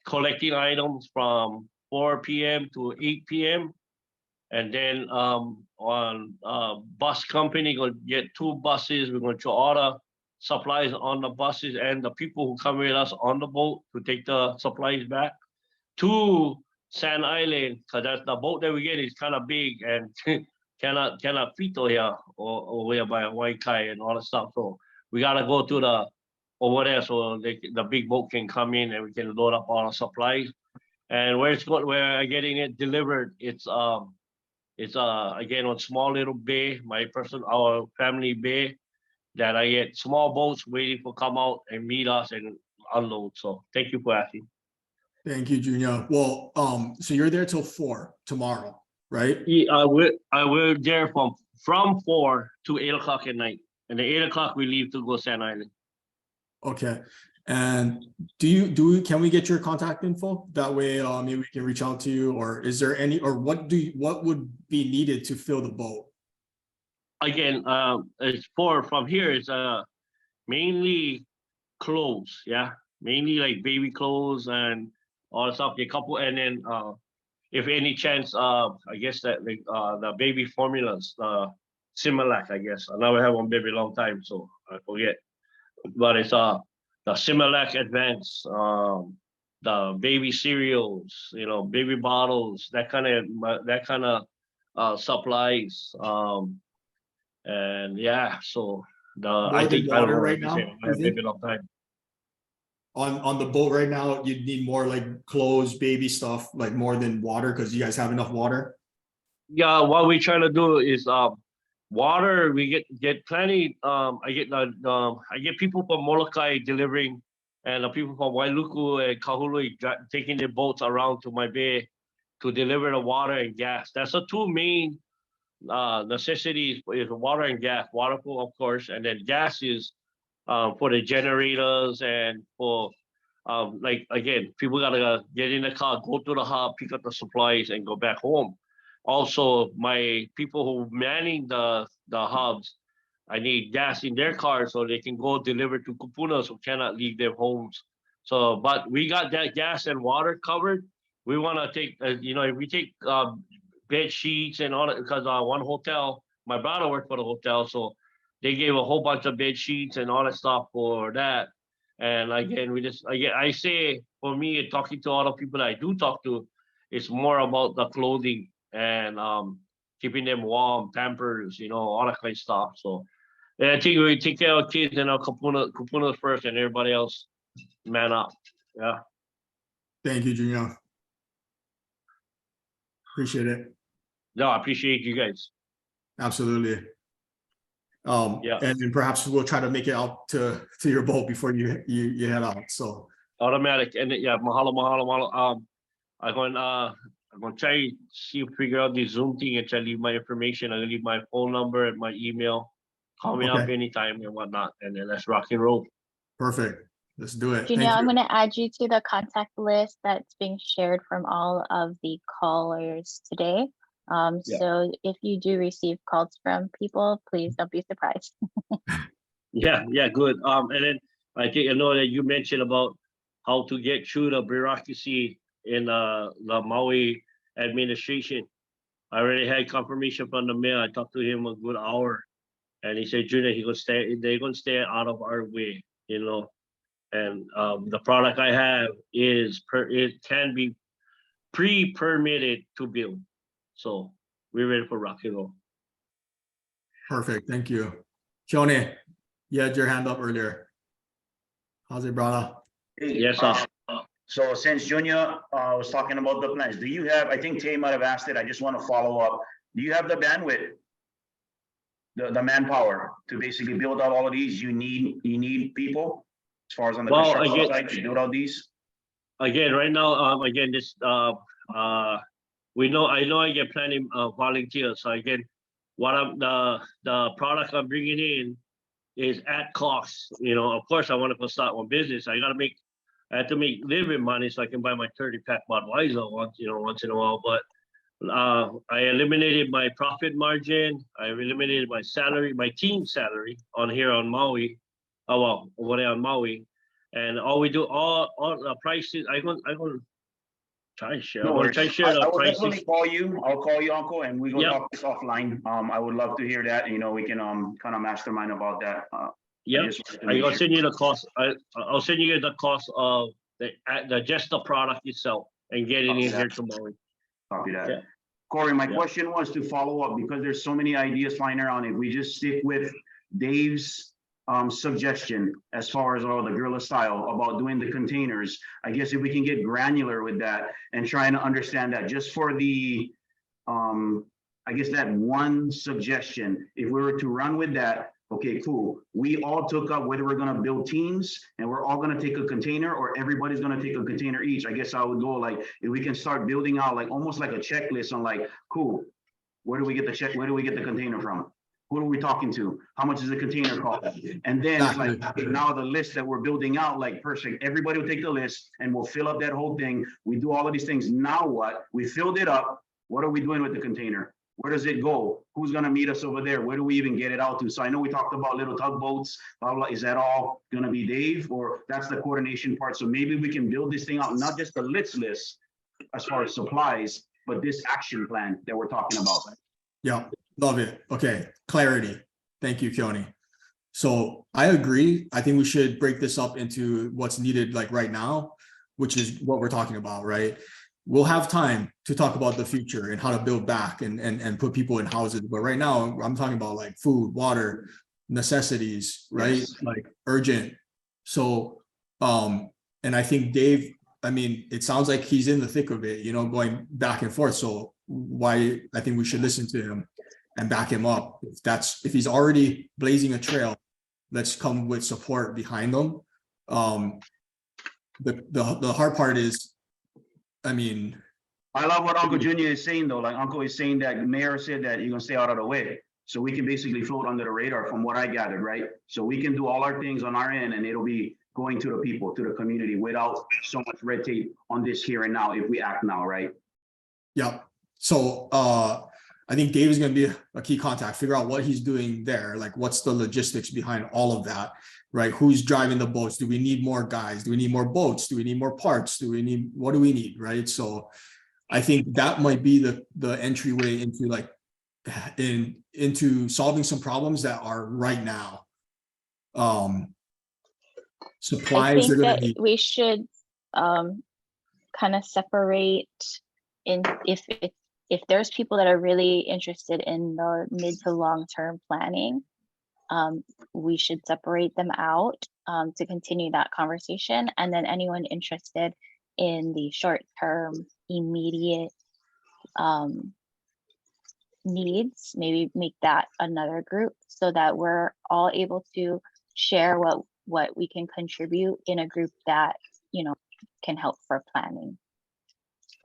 collecting items from 4 p.m. to 8 p.m. And then on bus company gonna get 2 buses. We're going to order supplies on the buses and the people who come with us on the boat to take the supplies back to Sand Island, because that's the boat that we get is kind of big and cannot fit here or here by Hawaii Kai and all that stuff. So we gotta go to over there so the big boat can come in and we can load up all the supplies. And where I'm getting it delivered, it's again on small little bay, our family bay, that I get small boats waiting for come out and meet us and unload. So thank you for asking. Thank you, Junior. Well, so you're there till 4 tomorrow, right? Yeah, I will there from 4 to 8 o'clock at night, and at 8 o'clock we leave to go Sand Island. Okay. And can we get your contact info? That way, maybe we can reach out to you, or is there any, or what would be needed to fill the boat? Again, it's from here, it's mainly clothes, yeah. Mainly like baby clothes and all the stuff, a couple, and then if any chance, I guess that the baby formulas, Similac, I guess. I never had one baby a long time, so I forget. But it's the Similac Advance, the baby cereals, baby bottles, that kind of supplies. And yeah, so I think I don't know right now, maybe a long time. On the boat right now, you'd need more like clothes, baby stuff, like more than water, because you guys have enough water. Yeah, what we're trying to do is water. We get plenty. I get people from Molokai delivering, and the people from Wailuku and Kahului taking their boats around to my bay to deliver the water and gas. That's the 2 main necessities is water and gas. Water, of course, and then gas is for the generators and for like again, people gotta get in the car, go to the hub, pick up the supplies, and go back home. Also, my people who manning the hubs, I need gas in their cars so they can go deliver to kupunas who cannot leave their homes. So, but we got that gas and water covered. We want to take, if we take bed sheets and all that, because one hotel, my brother worked for the hotel, so they gave a whole bunch of bed sheets and all that stuff for that. And again, I say, for me, talking to all the people that I do talk to, it's more about the clothing and keeping them warm, Pampers, all that kind of stuff. So and I think we take care of kids and our kupunas first, and everybody else man up. Yeah. Thank you, Junior. Appreciate it. No, I appreciate you guys. Absolutely. Yeah. And perhaps we'll try to make it out to your boat before you head out. So Automatic. And yeah, mahalo. I'm gonna try see figure out the Zoom thing and try to leave my information. I'm gonna leave my phone number and my email. Call me up Okay. anytime and whatnot. And then let's rock and roll. perfect. Let's do it. Junior, Thank I'm you. going to add you to the contact list that's being shared from all of the callers today. Yeah. So if you do receive calls from people, please don't be surprised. Yeah, good. And then I think I know that you mentioned about how to get through the bureaucracy in the Maui administration. I already had confirmation from the mayor. I talked to him a good hour, and he said, Junior, they're gonna stay out of our way, you know. And the product I have it can be pre-permitted to build. So we're ready for rock and roll. Perfect. Thank you. Keone, you had your hand up earlier. How's it, brother? Yes, sir. So since Junior was talking about the plans, do you have, I think Tay might have asked it, I just want to follow up. Do you have the bandwidth? The manpower to basically build out all of these? You need people as far as on the Well, construction side to build out these? Again, right now, again, this I get plenty of volunteers. So again, what the product I'm bringing in is at cost. You know, of course, I want to go start one business. I have to make living money so I can buy my 30-pack Budweiser once in a while. But I eliminated my profit margin. I eliminated my salary, my team salary on Maui. Over there on Maui. And all the prices, I'm going to try and share. No I'm going to worries. try and share I the will prices. definitely call you. I'll call you, Uncle, and we go Yep. talk this offline. I would love to hear that. You know, we can kind of mastermind about that. Yeah, I'll send you the cost. I'll send you the cost of just the product itself and get it in here tomorrow. Copy that. Yeah. Corey, my Yeah. question was to follow up because there's so many ideas flying around. If we just stick with Dave's suggestion as far as the guerrilla style about doing the containers, I guess if we can get granular with that and trying to understand that just for the I guess that one suggestion, if we were to run with that, okay, cool. We all took up whether we're gonna build teams and we're all gonna take a container or everybody's gonna take a container each. I guess I would go like, if we can start building out like almost like a checklist on like, cool, where do we get the container from? Who are we talking to? How much is the container cost? And then it's like now the list that we're building out, like perfect. Everybody will take the list and we'll fill up that whole thing. We do all of these things. Now what? We filled it up. What are we doing with the container? Where does it go? Who's gonna meet us over there? Where do we even get it out to? So I know we talked about little tugboats, blah, blah. Is that all gonna be Dave or that's the coordination part? So maybe we can build this thing out, not just the list as far as supplies, but this action plan that we're talking about. Yeah, love it. Okay, clarity. Thank you, Keone. So I agree. I think we should break this up into what's needed like right now, which is what we're talking about, right? We'll have time to talk about the future and how to build back and put people in houses. But right now I'm talking about like food, water, necessities, right? Yes. Like urgent. So, and I think Dave, I mean, it sounds like he's in the thick of it, you know, going back and forth. So why I think we should listen to him and back him up. If he's already blazing a trail, let's come with support behind them. The hard part is, I mean, I love what Uncle Junior is saying though. Like Uncle is saying that Mayor said that you're gonna stay out of the way. So we can basically float under the radar from what I gathered, right? So we can do all our things on our end and it'll be going to the people, to the community without so much red tape on this here and now if we act now, right? yeah. So I think Dave is going to be a key contact, figure out what he's doing there. Like what's the logistics behind all of that, right? Who's driving the boats? Do we need more guys? Do we need more boats? Do we need more parts? What do we need, right? So I think that might be the entryway into like, into solving some problems that are right now. I Supplies are think going that to be. we should kind of separate in if there's people that are really interested in the mid to long term planning, we should separate them out to continue that conversation. And then anyone interested in the short term, immediate needs, maybe make that another group so that we're all able to share what we can contribute in a group that, can help for planning.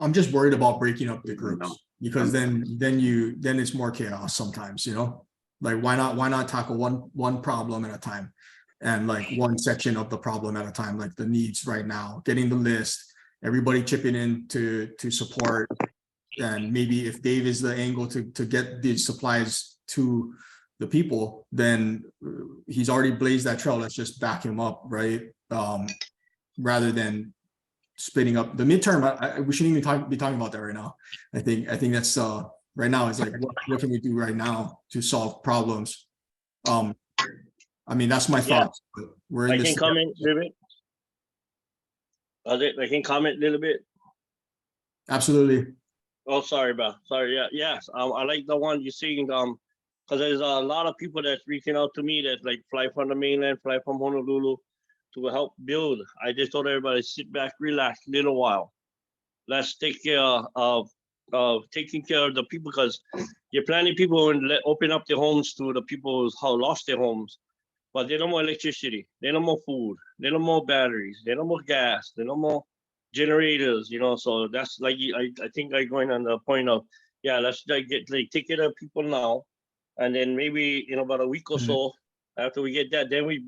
I'm just worried about breaking up the groups because then it's more chaos sometimes, like why not tackle one problem at a time and like one section of the problem at a time, like the needs right now, getting the list, everybody chipping in to support. And maybe if Dave is the angle to get the supplies to the people, then he's already blazed that trail. Let's just back him up, right? Rather than splitting up the midterm. We shouldn't even be talking about that right now. I think that's right now is like what can we do right now to solve problems? I mean that's my thoughts. But we're in I this. can comment a little bit. I can comment a little bit. Absolutely. Oh, sorry, bro. Sorry. Yeah, yes. I like the one you're saying. Because there's a lot of people that's reaching out to me that like fly from the mainland, fly from Honolulu to help build. I just told everybody sit back, relax a little while. Let's take care of taking care of the people because you're planning people and open up their homes to the people who lost their homes, but they no more electricity, they no more food, they no more batteries, they no more gas, they no more generators, so that's like I think I'm going on the point of let's take care of people now, and then maybe in about a week or so after we get that, then we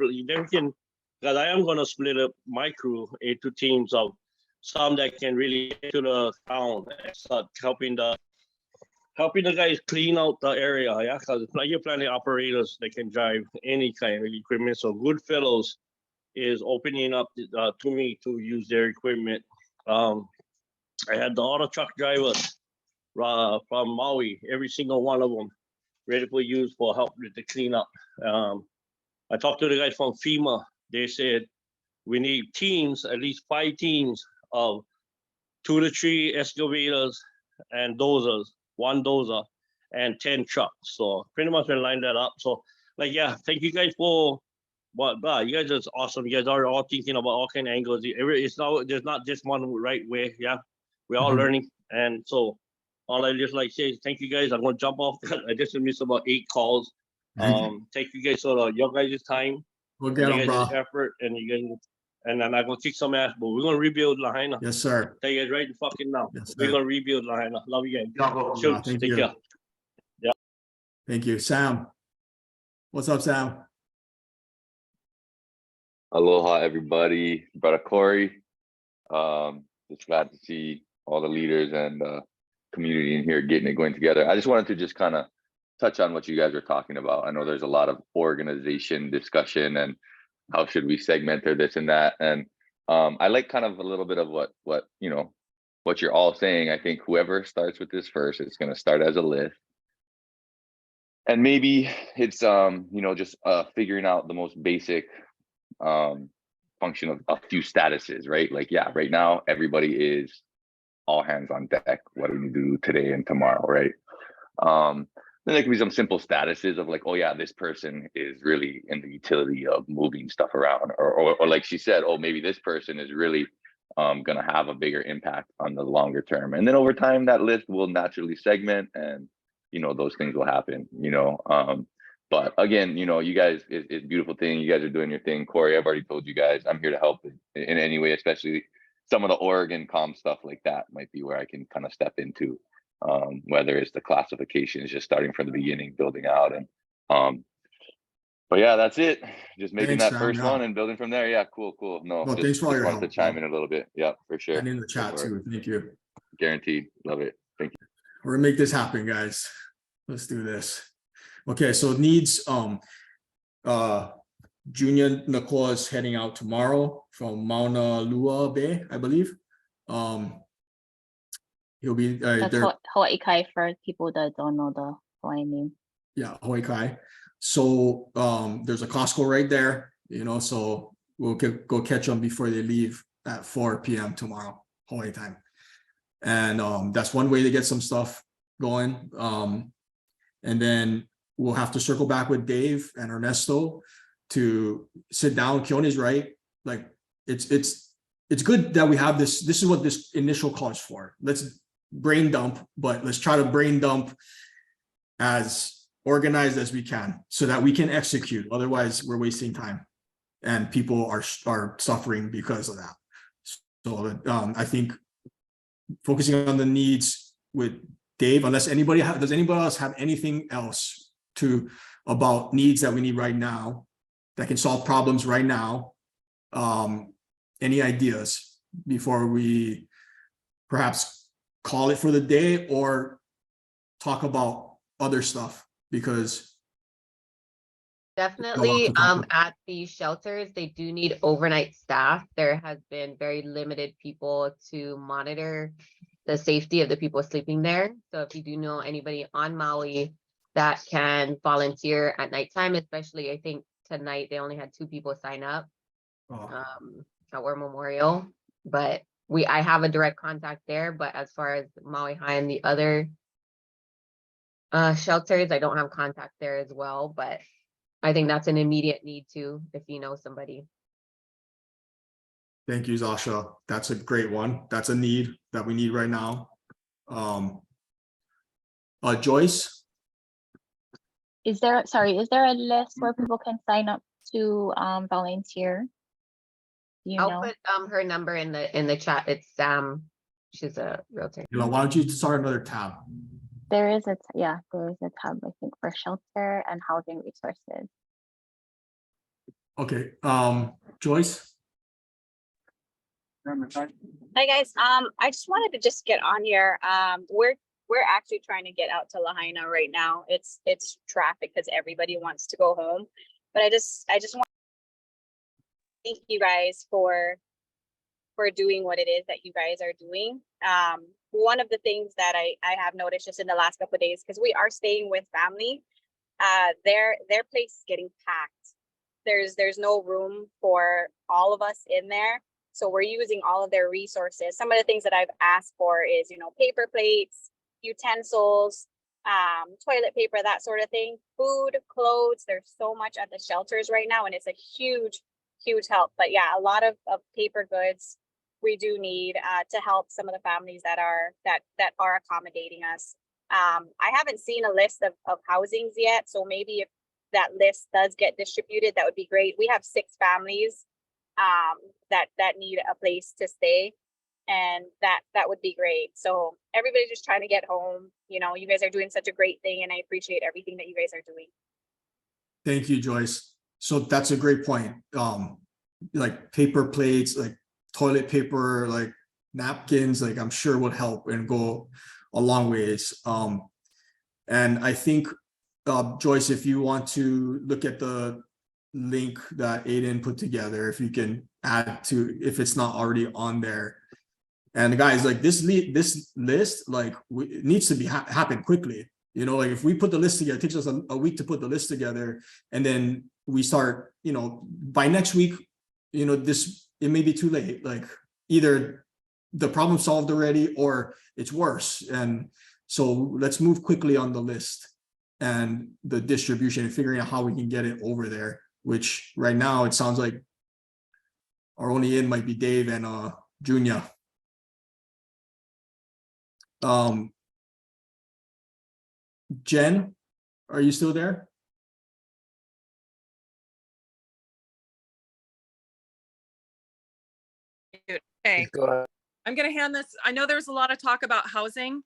can, because I am going to split up my crew into teams of some that can really get to the town and start helping the guys clean out the area, because you're planning operators that can drive any kind of equipment. So Goodfellows is opening up to me to use their equipment. I had the auto truck drivers from Maui, every single one of them, ready for use for help with the cleanup. I talked to the guys from FEMA. They said we need teams, at least 5 teams of 2 to 3 excavators and dozers, 1 dozer, and 10 trucks. So pretty much we lined that up. So thank you guys for you guys are awesome. You guys are all thinking about all kind of angles. There's not just one right way. Yeah, we're all learning, and so all I just like say is thank you guys. I'm gonna jump off. I just missed about 8 calls. Thank you guys for your guys' time, We'll get them, bro. effort, and you guys. And I'm not gonna kick some ass, but we're gonna rebuild Lahaina. Yes, sir. Tell you guys right fucking now. Yes, we're sir. gonna rebuild Lahaina. Love you guys. Shoot, Thank take you. care. Yeah. Thank you, Sam. What's up, Sam? Aloha, everybody. Brother Corey. Just glad to see all the leaders and community in here getting it going together. I just wanted to just kind of touch on what you guys are talking about. I know there's a lot of organization discussion and how should we segment or this and that. And I like kind of a little bit of what you're all saying. I think whoever starts with this first, it's going to start as a list. And maybe it's, just figuring out the most basic function of a few statuses, right? Like, right now, everybody is all hands on deck. What do we do today and tomorrow, right? Then there can be some simple statuses of like, oh yeah, this person is really in the utility of moving stuff around, or like she said, oh, maybe this person is really gonna have a bigger impact on the longer term. And then over time, that list will naturally segment, and those things will happen. But again, you guys, it's a beautiful thing. You guys are doing your thing. Corey, I've already told you guys, I'm here to help in any way, especially some of the Oregon comm stuff like that might be where I can kind of step into. Whether it's the classifications, just starting from the beginning, building out, and but yeah, that's it. Just making that first one and building from there. Yeah, cool. No, Well, just, thanks for all your wanted help, to chime in a little bit. Yeah, for sure. And in the chat too. Thank you. Guaranteed. Love it. Thank you. We're gonna make this happen, guys. Let's do this. Okay, so it needs Junior Nakua is heading out tomorrow from Mauna Lua Bay, I believe. He'll be That's there. Hawaii Kai for people that don't know the Hawaiian name. Yeah, Hawaii Kai. So there's a Costco right there, so we'll go catch them before they leave at 4 p.m. tomorrow, Hawaii time. And that's one way to get some stuff going. And then we'll have to circle back with Dave and Ernesto to sit down. Keone's right. Like it's it's good that we have this. This is what this initial call is for. Let's brain dump, but let's try to brain dump as organized as we can so that we can execute. Otherwise, we're wasting time and people are suffering because of that. So I think focusing on the needs with Dave, unless anybody does anybody else have anything else about needs that we need right now that can solve problems right now? Any ideas before we perhaps call it for the day or talk about other stuff? Because definitely at these shelters, they do need overnight staff. There has been very limited people to monitor the safety of the people sleeping there. So if you do know anybody on Maui that can volunteer at nighttime, especially I think tonight they only had 2 people sign up at War Memorial, but I have a direct contact there. But as far as Maui High and the other shelters, I don't have contact there as well, but I think that's an immediate need too, if you know somebody. Thank you, Zasha. That's a great one. That's a need that we need right now. Joyce? Is there a list where people can sign up to volunteer? I'll put her number in the chat. It's Sam. She's a realtor. Why don't you start another tab? There is a tab, I think, for shelter and housing resources. Okay, Joyce? Hi guys, I just wanted to get on here. We're actually trying to get out to Lahaina right now. It's traffic because everybody wants to go home. But I just want to thank you guys for doing what it is that you guys are doing. One of the things that I have noticed just in the last couple of days, because we are staying with family, their place is getting packed. There's no room for all of us in there. So we're using all of their resources. Some of the things that I've asked for is, paper plates, utensils, toilet paper, that sort of thing, food, clothes. There's so much at the shelters right now, and it's a huge help. But yeah, a lot of paper goods we do need to help some of the families that are accommodating us. I haven't seen a list of housings yet, so maybe if that list does get distributed, that would be great. We have 6 families that need a place to stay, and that would be great. So everybody's just trying to get home. You guys are doing such a great thing, and I appreciate everything that you guys are doing. Thank you, Joyce. So that's a great point. Like paper plates, like toilet paper, like napkins, like I'm sure would help and go a long ways. And I think, Joyce, if you want to look at the link that Aiden put together, if you can add to, if it's not already on there. And guys, like this list, like it needs to be happen quickly. Like if we put the list together, it takes us a week to put the list together, and then we start, by next week, it may be too late. Like either the problem solved already or it's worse. And so let's move quickly on the list and the distribution and figuring out how we can get it over there, which right now it sounds like our only in might be Dave and Junior. Jen, are you still there? Okay, I'm going to hand this. I know there's a lot of talk about housing.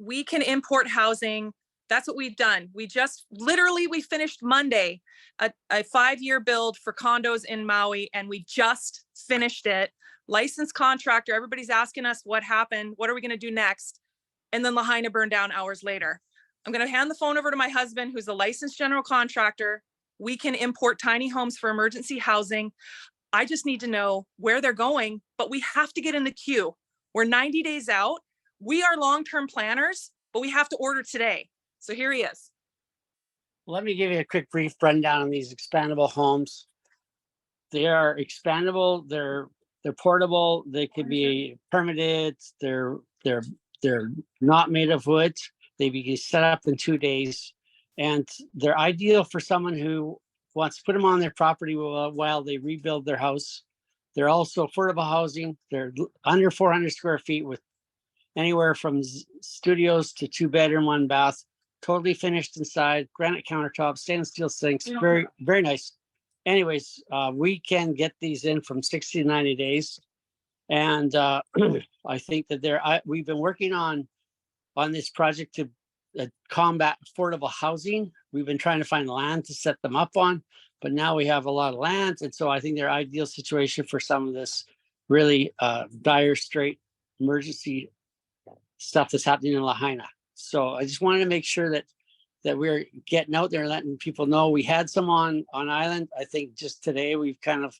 We can import housing. That's what we've done. We finished Monday a 5-year build for condos in Maui, and we just finished it. Licensed contractor. Everybody's asking us what happened. What are we going to do next? And then Lahaina burned down hours later. I'm going to hand the phone over to my husband, who's a licensed general contractor. We can import tiny homes for emergency housing. I just need to know where they're going, but we have to get in the queue. We're 90 days out. We are long-term planners, but we have to order today. So here he is. Let me give you a quick brief rundown on these expandable homes. They are expandable. They're portable. They could be permitted. They're not made of wood. They be set up in 2 days, and they're ideal for someone who wants to put them on their property while they rebuild their house. They're also affordable housing. They're under 400 square feet with anywhere from studios to 2-bedroom, 1-bath, totally finished inside, granite countertops, stainless steel sinks, very, very nice. Anyways, we can get these in from 60 to 90 days. And I think that we've been working on this project to combat affordable housing. We've been trying to find land to set them up on, but now we have a lot of land. And so I think they're ideal situation for some of this really dire straight emergency stuff that's happening in Lahaina. So I just wanted to make sure that we're getting out there and letting people know. We had some on island. I think just today we've kind of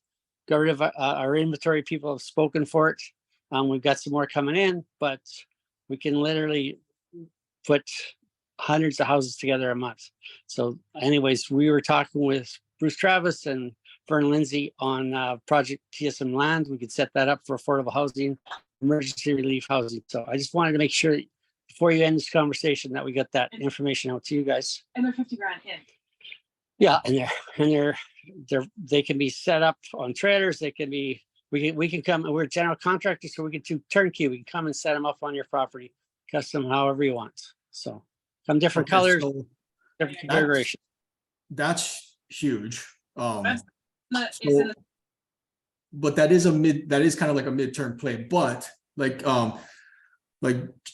got rid of our inventory. People have spoken for it. We've got some more coming in, but we can literally put hundreds of houses together a month. So anyways, we were talking with Bruce Travis and Vern Lindsay on Project TSM Land. We could set that up for affordable housing, emergency relief housing. So I just wanted to make sure before you end this conversation that we got that information out to you guys. And they're 50 grand in. Yeah, they can be set up on trailers. They can be, we can come, and we're general contractors, so we can do turnkey. We can come and set them up on your property, custom, however you want. So come different Okay, colors, so different configuration. That's huge. That's not, So- but that is kind of like a midterm play, but like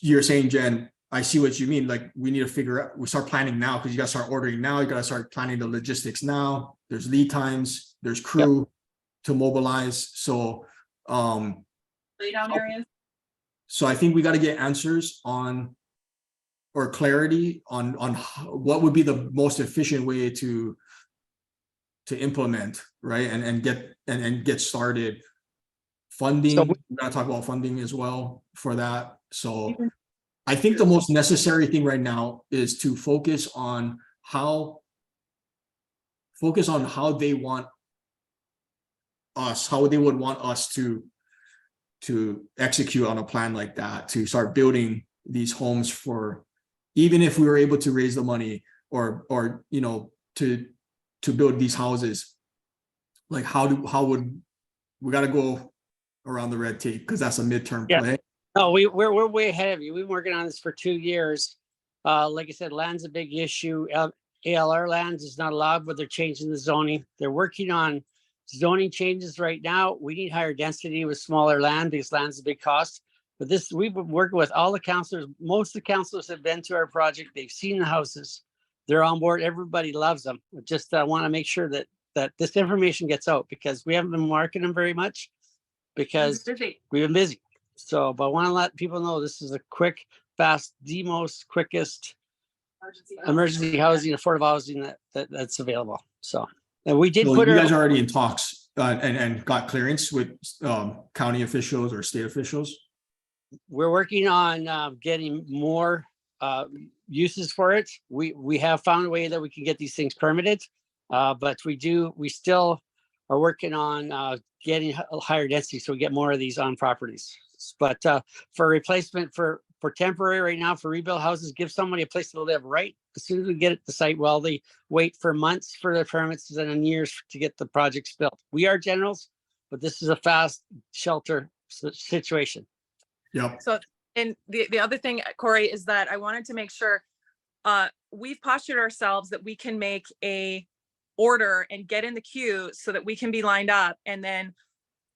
you're saying, Jen, I see what you mean. Like we need to figure out, we start planning now, because you got to start ordering now. You got to start planning the logistics now. There's lead times, there's crew to mobilize. So lay down areas. so I think we got to get answers on, or clarity on what would be the most efficient way to implement, right? And get started. Funding, So we gotta talk about funding as well for that. So I think the most necessary thing right now is to focus on how they want us, how they would want us to execute on a plan like that, to start building these homes for, even if we were able to raise the money or to build these houses, like how would we got to go around the red tape, because that's a midterm play. No, we're way ahead of you. We've been working on this for 2 years. Like I said, land's a big issue. ALR land is not allowed, but they're changing the zoning. They're working on zoning changes right now. We need higher density with smaller land because land's a big cost. But we've been working with all the counselors. Most of the counselors have been to our project. They've seen the houses. They're on board. Everybody loves them. Just want to make sure that this information gets out, because we haven't been marketing them very much because we've been busy. So, but I want to let people know this is a quick, fast, the most quickest emergency housing, affordable housing that's available. So, and we did Well, put you our, guys are already in talks and got clearance with county officials or state officials. we're working on getting more uses for it. We have found a way that we can get these things permitted, but we still are working on getting a higher density so we get more of these on properties. But for replacement, for temporary right now, for rebuild houses, give somebody a place to live right as soon as we get it to site. Well, they wait for months for the permits and then years to get the projects built. We are generals, but this is a fast shelter situation. Yep. So, and the other thing, Corey, is that I wanted to make sure we've postured ourselves that we can make a order and get in the queue so that we can be lined up. And then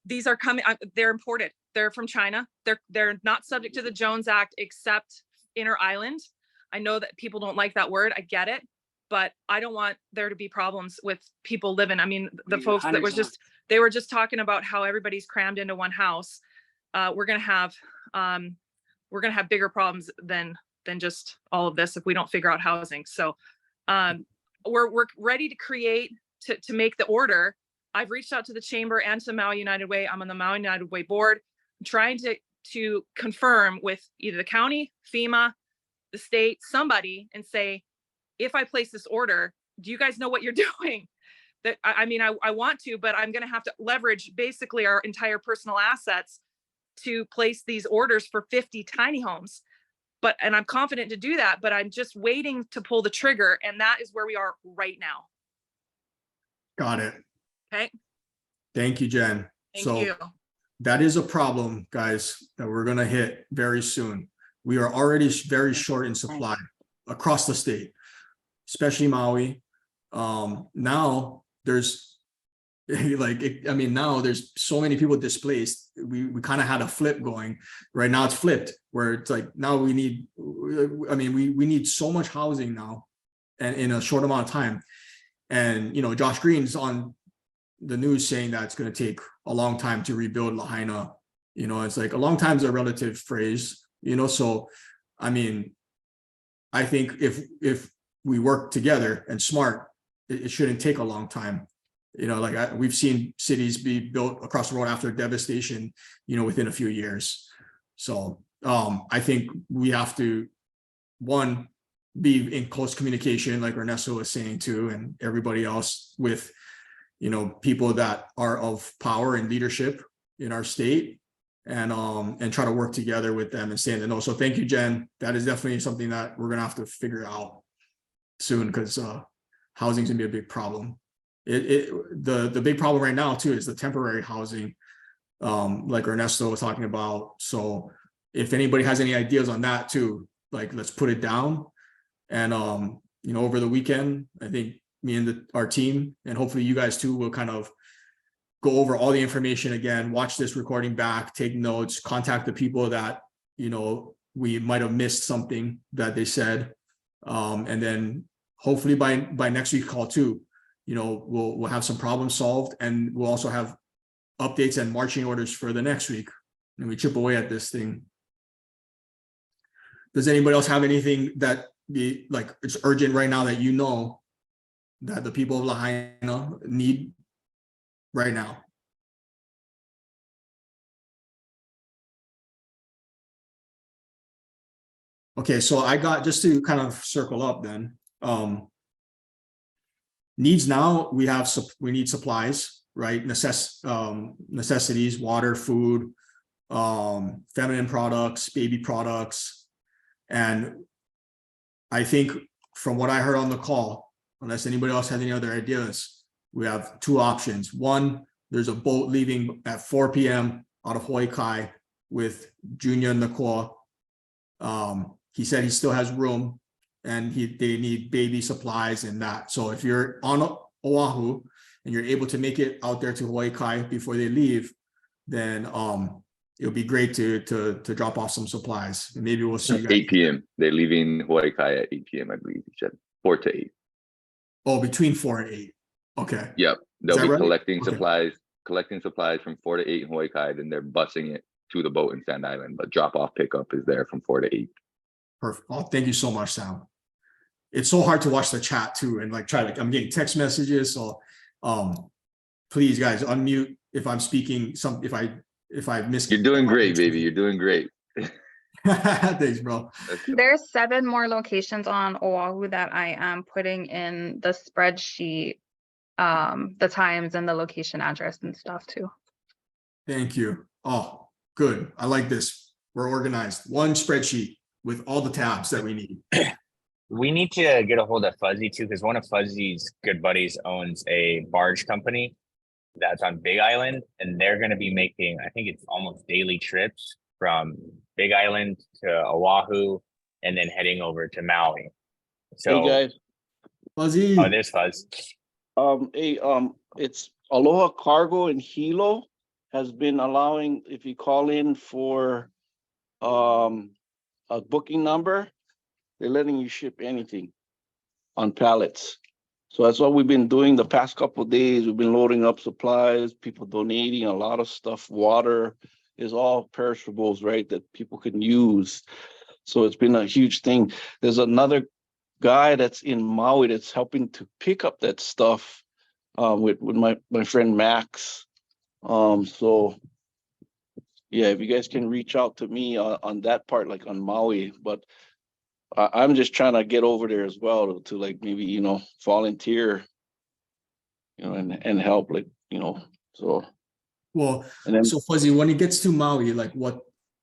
these are coming, they're imported. They're from China. They're not subject to the Jones Act except inner island. I know that people don't like that word. I get it, but I don't want there to be problems with people living. I mean, the folks that was just, they were just talking about how everybody's crammed into one house. We're gonna have bigger problems than just all of this if we don't figure out housing. So we're ready to create to make the order. I've reached out to the chamber and to Maui United Way. I'm on the Maui United Way board, trying to confirm with either the county, FEMA, the state, somebody, and say, if I place this order, do you guys know what you're doing? That I mean, I want to, but I'm going to have to leverage basically our entire personal assets to place these orders for 50 tiny homes. And I'm confident to do that, but I'm just waiting to pull the trigger. And that is where we are right now. Got it. Okay. Thank you, Jen. So you. that is a problem, guys, that we're gonna hit very soon. We are already very short in supply across the state, especially Maui. Now there's now there's so many people displaced. We kind of had a flip going. Right now it's flipped, where it's like now we need, we need so much housing now, and in a short amount of time. And Josh Green's on the news saying that it's going to take a long time to rebuild Lahaina. It's like a long time is a relative phrase, so I think if we work together and smart, it shouldn't take a long time. We've seen cities be built across the road after devastation, within a few years. So I think we have to, one, be in close communication, like Ernesto was saying too, and everybody else, with people that are of power and leadership in our state, and try to work together with them and stay in the know. So thank you, Jen. That is definitely something that we're gonna have to figure out soon, because housing is gonna be a big problem. The big problem right now too is the temporary housing, like Ernesto was talking about. So if anybody has any ideas on that too, like, let's put it down. And over the weekend, I think me and our team, and hopefully you guys too, will kind of go over all the information again, watch this recording back, take notes, contact the people that we might have missed something that they said, and then hopefully by next week's call too, we'll have some problems solved, and we'll also have updates and marching orders for the next week, and we chip away at this thing. Does anybody else have anything that it's urgent right now that that the people of Lahaina need right now? Okay, so I got, just to kind of circle up then, needs now, we need supplies, right? Necessities, water, food, feminine products, baby products. And I think from what I heard on the call, unless anybody else has any other ideas, we have two options. One, there's a boat leaving at 4 p.m. out of Hawaii Kai with Junior and Nakua. He said he still has room, and they need baby supplies and that. So if you're on Oahu and you're able to make it out there to Hawaii Kai before they leave, then it'll be great to drop off some supplies, and maybe we'll see you guys. 8 p.m. They're leaving Hawaii Kai at 8 p.m. I believe he said 4 to 8. Oh, between 4 and 8. Okay. Yep. They'll be right? collecting Okay. supplies from 4 to 8 in Hawaii Kai, then they're busing it to the boat in Sand Island. But drop off pickup is there from 4 to 8. Perfect. Oh, thank you so much, Sam. It's so hard to watch the chat too, and I'm getting text messages. So please guys, unmute if I'm speaking. If I miss. You're doing great, baby. You're doing great. Thanks, bro. There's 7 more locations on Oahu that I am putting in the spreadsheet, the times and the location address and stuff too. Thank you. Oh, good. I like this. We're organized. One spreadsheet with all the tabs that we need. We need to get a hold of Fuzzy too, because one of Fuzzy's good buddies owns a barge company that's on Big Island, and they're going to be making, I think it's almost daily trips from Big Island to Oahu and then heading over to Maui. So, hey guys, Fuzzy. Oh, there's Fuzz. It's Aloha Cargo in Hilo has been allowing, if you call in for a booking number, they're letting you ship anything on pallets. So that's what we've been doing the past couple of days. We've been loading up supplies, people donating a lot of stuff. Water is all perishables, right, that people can use. So it's been a huge thing. There's another guy that's in Maui that's helping to pick up that stuff with my friend Max. So yeah, if you guys can reach out to me on that part, like on Maui, but I'm just trying to get over there as well to like maybe, volunteer, and help, like, so. Well, and then, so Fuzzy, when it gets to Maui, like, what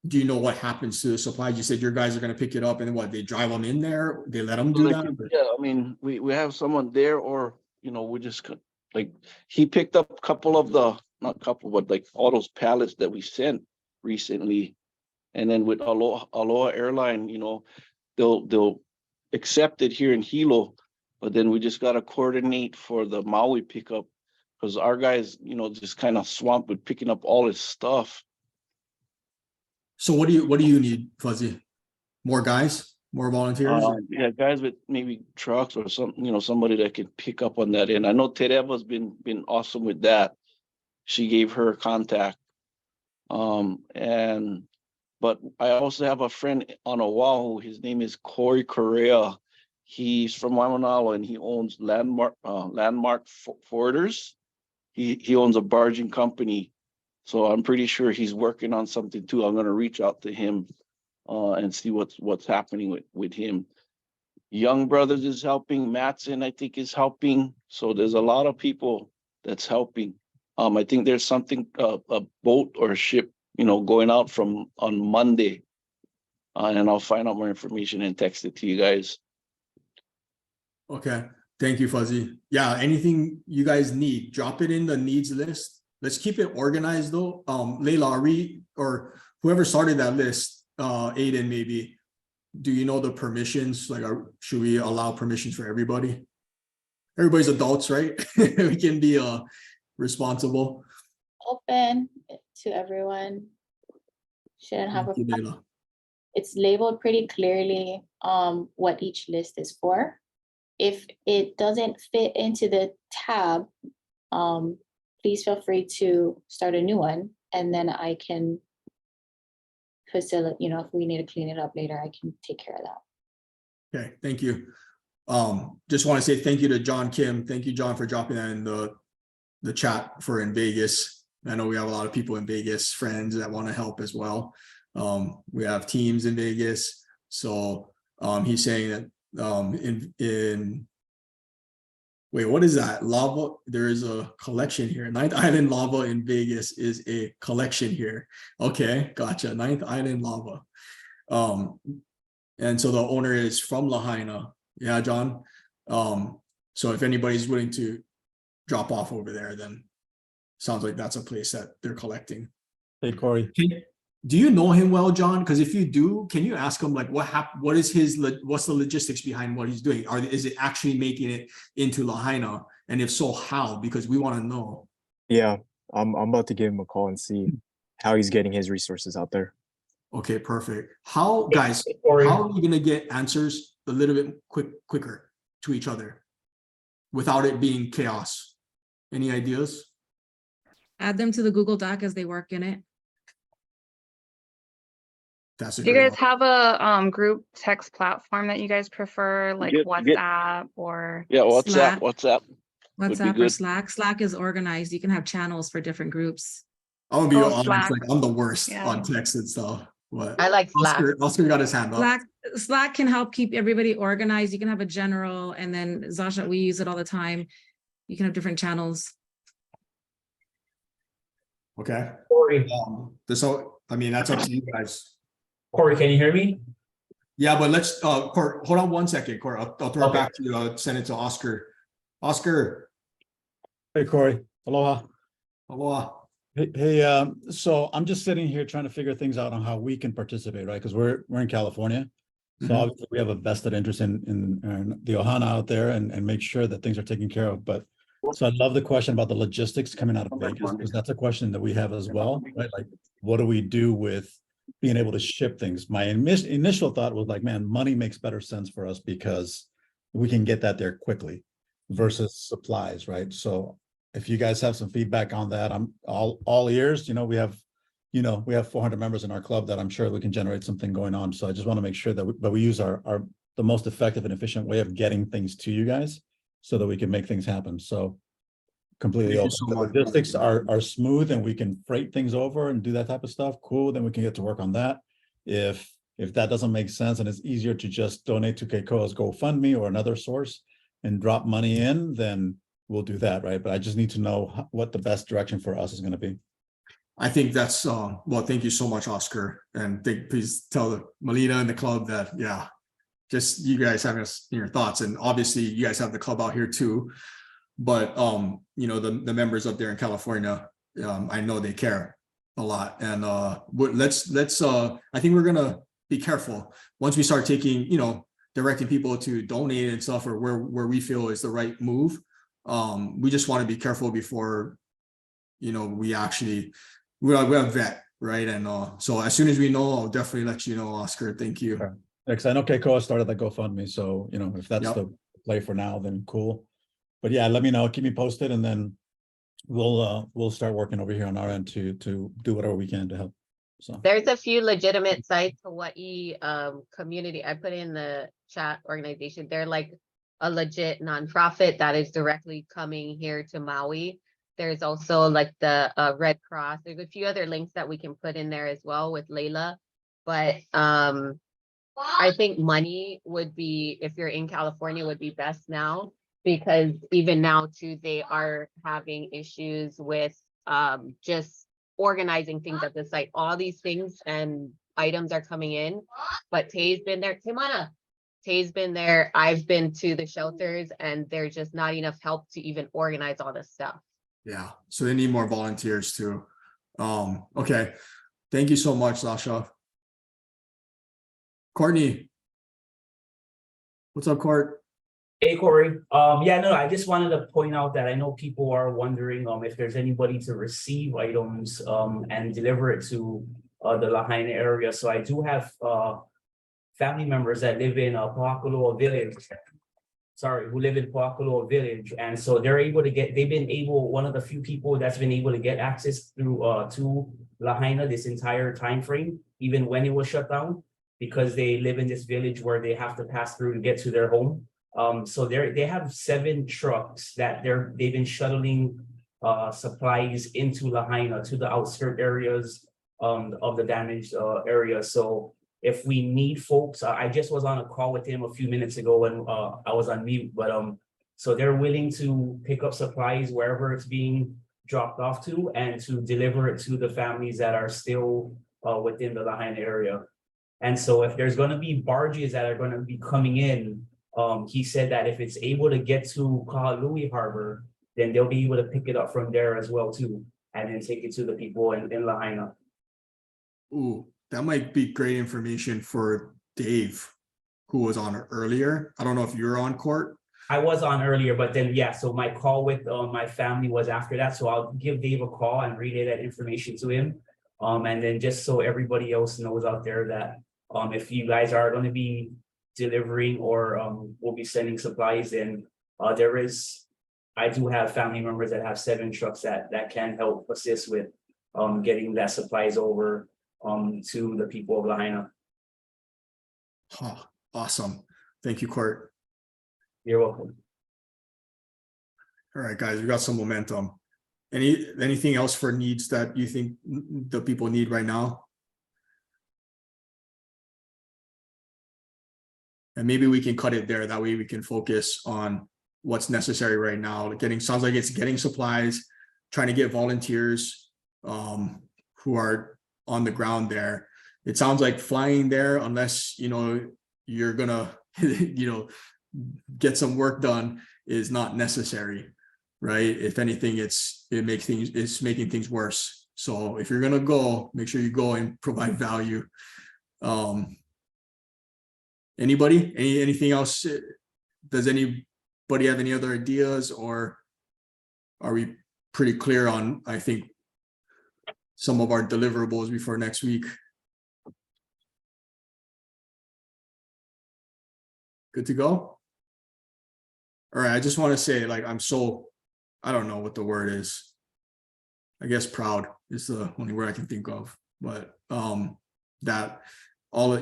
do you know what happens to the supplies? You said your guys are going to pick it up, and what, they drive them in there? They let them do that? Yeah, I mean, we have someone there, or, we just like, he picked up a couple of not a couple, but like all those pallets that we sent recently. And then with Aloha Airline, you know, they'll accept it here in Hilo, but then we just gotta coordinate for the Maui pickup, because our guys, you know, just kind of swamped with picking up all this stuff. So what do you need, Fuzzy? More guys, more volunteers? Yeah, guys with maybe trucks or something, you know, somebody that can pick up on that. And I know Tereva's been awesome with that. She gave her contact. But I also have a friend on Oahu. His name is Corey Correa. He's from Waimanalo and he owns Landmark Forwarders. He owns a barging company. So I'm pretty sure he's working on something too. I'm gonna reach out to him and see what's happening with him. Young Brothers is helping. Matson, I think, is helping. So there's a lot of people that's helping. I think there's something, a boat or a ship, you know, going out on Monday. And I'll find out more information and text it to you guys. Okay, thank you, Fuzzy. Yeah, anything you guys need, drop it in the needs list. Let's keep it organized though. Leila, or whoever started that list, Aiden maybe, do you know the permissions? Like, should we allow permissions for everybody? Everybody's adults, right? We can be responsible. Open to everyone. Shouldn't have Thank you, Leila. it's labeled pretty clearly what each list is for. If it doesn't fit into the tab, please feel free to start a new one, and then I can facilitate, you know, if we need to clean it up later, I can take care of that. Okay, thank you. Just want to say thank you to John Kim. Thank you, John, for dropping that in the chat for in Vegas. I know we have a lot of people in Vegas, friends that want to help as well. We have teams in Vegas. So he's saying that wait, what is that? Lava, there is a collection here. Ninth Island Lava in Vegas is a collection here. Okay, gotcha. Ninth Island Lava. And so the owner is from Lahaina. Yeah, John. So if anybody's willing to drop off over there, then sounds like that's a place that they're collecting. Hey, Corey. Do you know him well, John? Because if you do, can you ask him like what is what's the logistics behind what he's doing? Is it actually making it into Lahaina? And if so, how? Because we want to know. Yeah, I'm about to give him a call and see how he's getting his resources out there. Okay, perfect. How, guys, how are we gonna get answers a little bit quicker to each other without it being chaos? Any ideas? Add them to the Google Doc as they work in it. That's Do you guys have a group text platform that you guys prefer, like WhatsApp or? Yeah, Slack? WhatsApp. WhatsApp or Slack. Slack is organized. You can have channels for different groups. I'm gonna be honest, like I'm the worst on text and stuff. What? I like Slack. Oscar got his hand up. Slack can help keep everybody organized. You can have a general, and then Zasha, we use it all the time. You can have different channels. Okay. Corey. I mean, that's up to you guys. Corey, can you hear me? Yeah, but let's Court, hold on one second, Court. I'll throw it back to you. Send it to Oscar. Oscar. Hey, Corey. Aloha. Aloha. Hey, so I'm just sitting here trying to figure things out on how we can participate, right? Because we're in California. So obviously we have a vested interest in the Ohana out there and make sure that things are taken care of. But so I love the question about the logistics coming out of Vegas, because that's a question that we have as well, right? Like, what do we do with being able to ship things? My initial thought was like, man, money makes better sense for us because we can get that there quickly versus supplies, right? So if you guys have some feedback on that, I'm all ears. You know, we have 400 members in our club that I'm sure we can generate something going on. So I just want to make sure that we use the most effective and efficient way of getting things to you guys so that we can make things happen. So completely open. The logistics are smooth and we can freight things over and do that type of stuff. Cool. Then we can get to work on that. If that doesn't make sense and it's easier to just donate to Keikoa's GoFundMe or another source and drop money in, then we'll do that, right? But I just need to know what the best direction for us is going to be. I think that's well, thank you so much, Oscar. And please tell Melina and the club that, yeah, just you guys having us in your thoughts. And obviously you guys have the club out here too. But you know, the members up there in California, I know they care a lot. And let's I think we're gonna be careful once we start taking, directing people to donate and stuff, or where we feel is the right move. We just want to be careful before, we actually we have vet, right? And so as soon as we know, I'll definitely let you know, Oscar. Thank you. Sure. Because I know KCOA started the GoFundMe, so if that's Yep. the play for now, then cool. But yeah, let me know, keep me posted, and then we'll start working over here on our end to do whatever we can to help. So There's a few legitimate sites, Hawaii community. I put in the chat organization. They're like a legit nonprofit that is directly coming here to Maui. There's also like the Red Cross. There's a few other links that we can put in there as well with Layla. But I think money would be, if you're in California, would be best now, because even now too, they are having issues with just organizing things at the site. All these things and items are coming in, but Tay's been there. Timana, Tay's been there. I've been to the shelters, and there's just not enough help to even organize all this stuff. Yeah, so they need more volunteers too. Okay, thank you so much, Lasha. Courtney, what's up, Court? Hey, Corey. Yeah, no, I just wanted to point out that I know people are wondering if there's anybody to receive items and deliver it to the Lahaina area. So I do have family members that live in Paakaloa Village. Sorry, who live in Paakaloa Village, and so they're able to get. They've been able, one of the few people that's been able to get access through to Lahaina this entire time frame, even when it was shut down, because they live in this village where they have to pass through to get to their home. So they have 7 trucks that they've been shuttling supplies into Lahaina, to the outskirt areas of the damaged area. So if we need folks, I just was on a call with him a few minutes ago when I was on mute, but so they're willing to pick up supplies wherever it's being dropped off to, and to deliver it to the families that are still within the Lahaina area. And so if there's going to be barges that are going to be coming in, he said that if it's able to get to Kahului Harbor, then they'll be able to pick it up from there as well too, and then take it to the people in Lahaina. Ooh, that might be great information for Dave, who was on earlier. I don't know if you're on, Court. I was on earlier, but then yeah, so my call with my family was after that. So I'll give Dave a call and relay that information to him. And then just so everybody else knows out there that if you guys are going to be delivering or will be sending supplies, then I do have family members that have 7 trucks that can help assist with getting that supplies over to the people of Lahaina. Oh, awesome. Thank you, Court. You're welcome. All right, guys, we got some momentum. Anything else for needs that you think the people need right now? And maybe we can cut it there. That way we can focus on what's necessary right now. Sounds like it's getting supplies, trying to get volunteers who are on the ground there. It sounds like flying there, unless you're gonna get some work done, is not necessary, right? If anything, it's making things worse. So if you're gonna go, make sure you go and provide value. Anything else? Does anybody have any other ideas, or are we pretty clear on, I think, some of our deliverables before next week? Good to go? All right, I just want to say, I'm so, I don't know what the word is. I guess proud is the only word I can think of, but that all,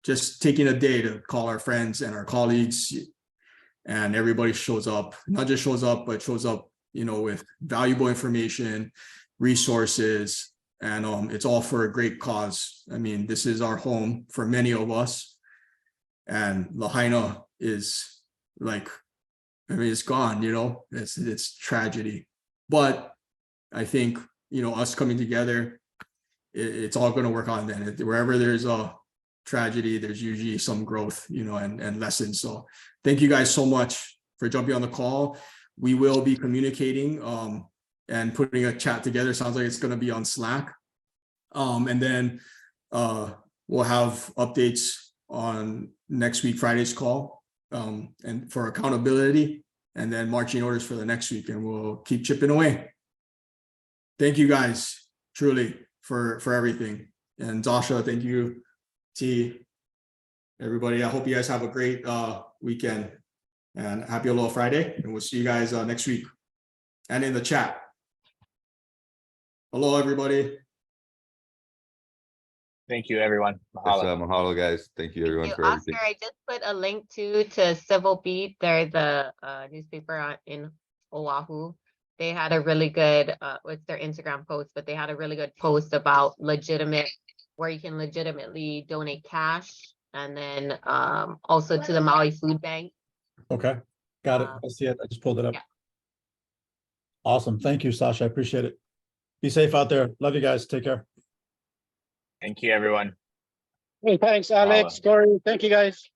just taking a day to call our friends and our colleagues, and everybody shows up, not just shows up, but shows up, with valuable information, resources, and it's all for a great cause. I mean, this is our home for many of us, and Lahaina is it's gone, it's tragedy. But I think, us coming together, it's all going to work on then. Wherever there's a tragedy, there's usually some growth, and lessons. So thank you guys so much for jumping on the call. We will be communicating and putting a chat together. Sounds like it's going to be on Slack. And then we'll have updates on next week, Friday's call, and for accountability, and then marching orders for the next week, and we'll keep chipping away. Thank you guys, truly, for everything. And Zasha, thank you, T, everybody. I hope you guys have a great weekend, and happy Aloha Friday, and we'll see you guys next week and in the chat. Hello, everybody. Thank you, everyone. Yes, Mahalo. mahalo, guys. Thank you, everyone, for Oscar, everything. I just put a link to Civil Beat. They're the newspaper in Oahu. They had a really good, what's their Instagram post, but they had a really good post about where you can legitimately donate cash, and then also to the Maui Food Bank. Okay, got it. I see it. I just pulled it up. Yeah. Awesome. Thank you, Sasha. I appreciate it. Be safe out there. Love you guys. Take care. Thank you, everyone. Hey, thanks, Alex, Corey. Thank you, guys.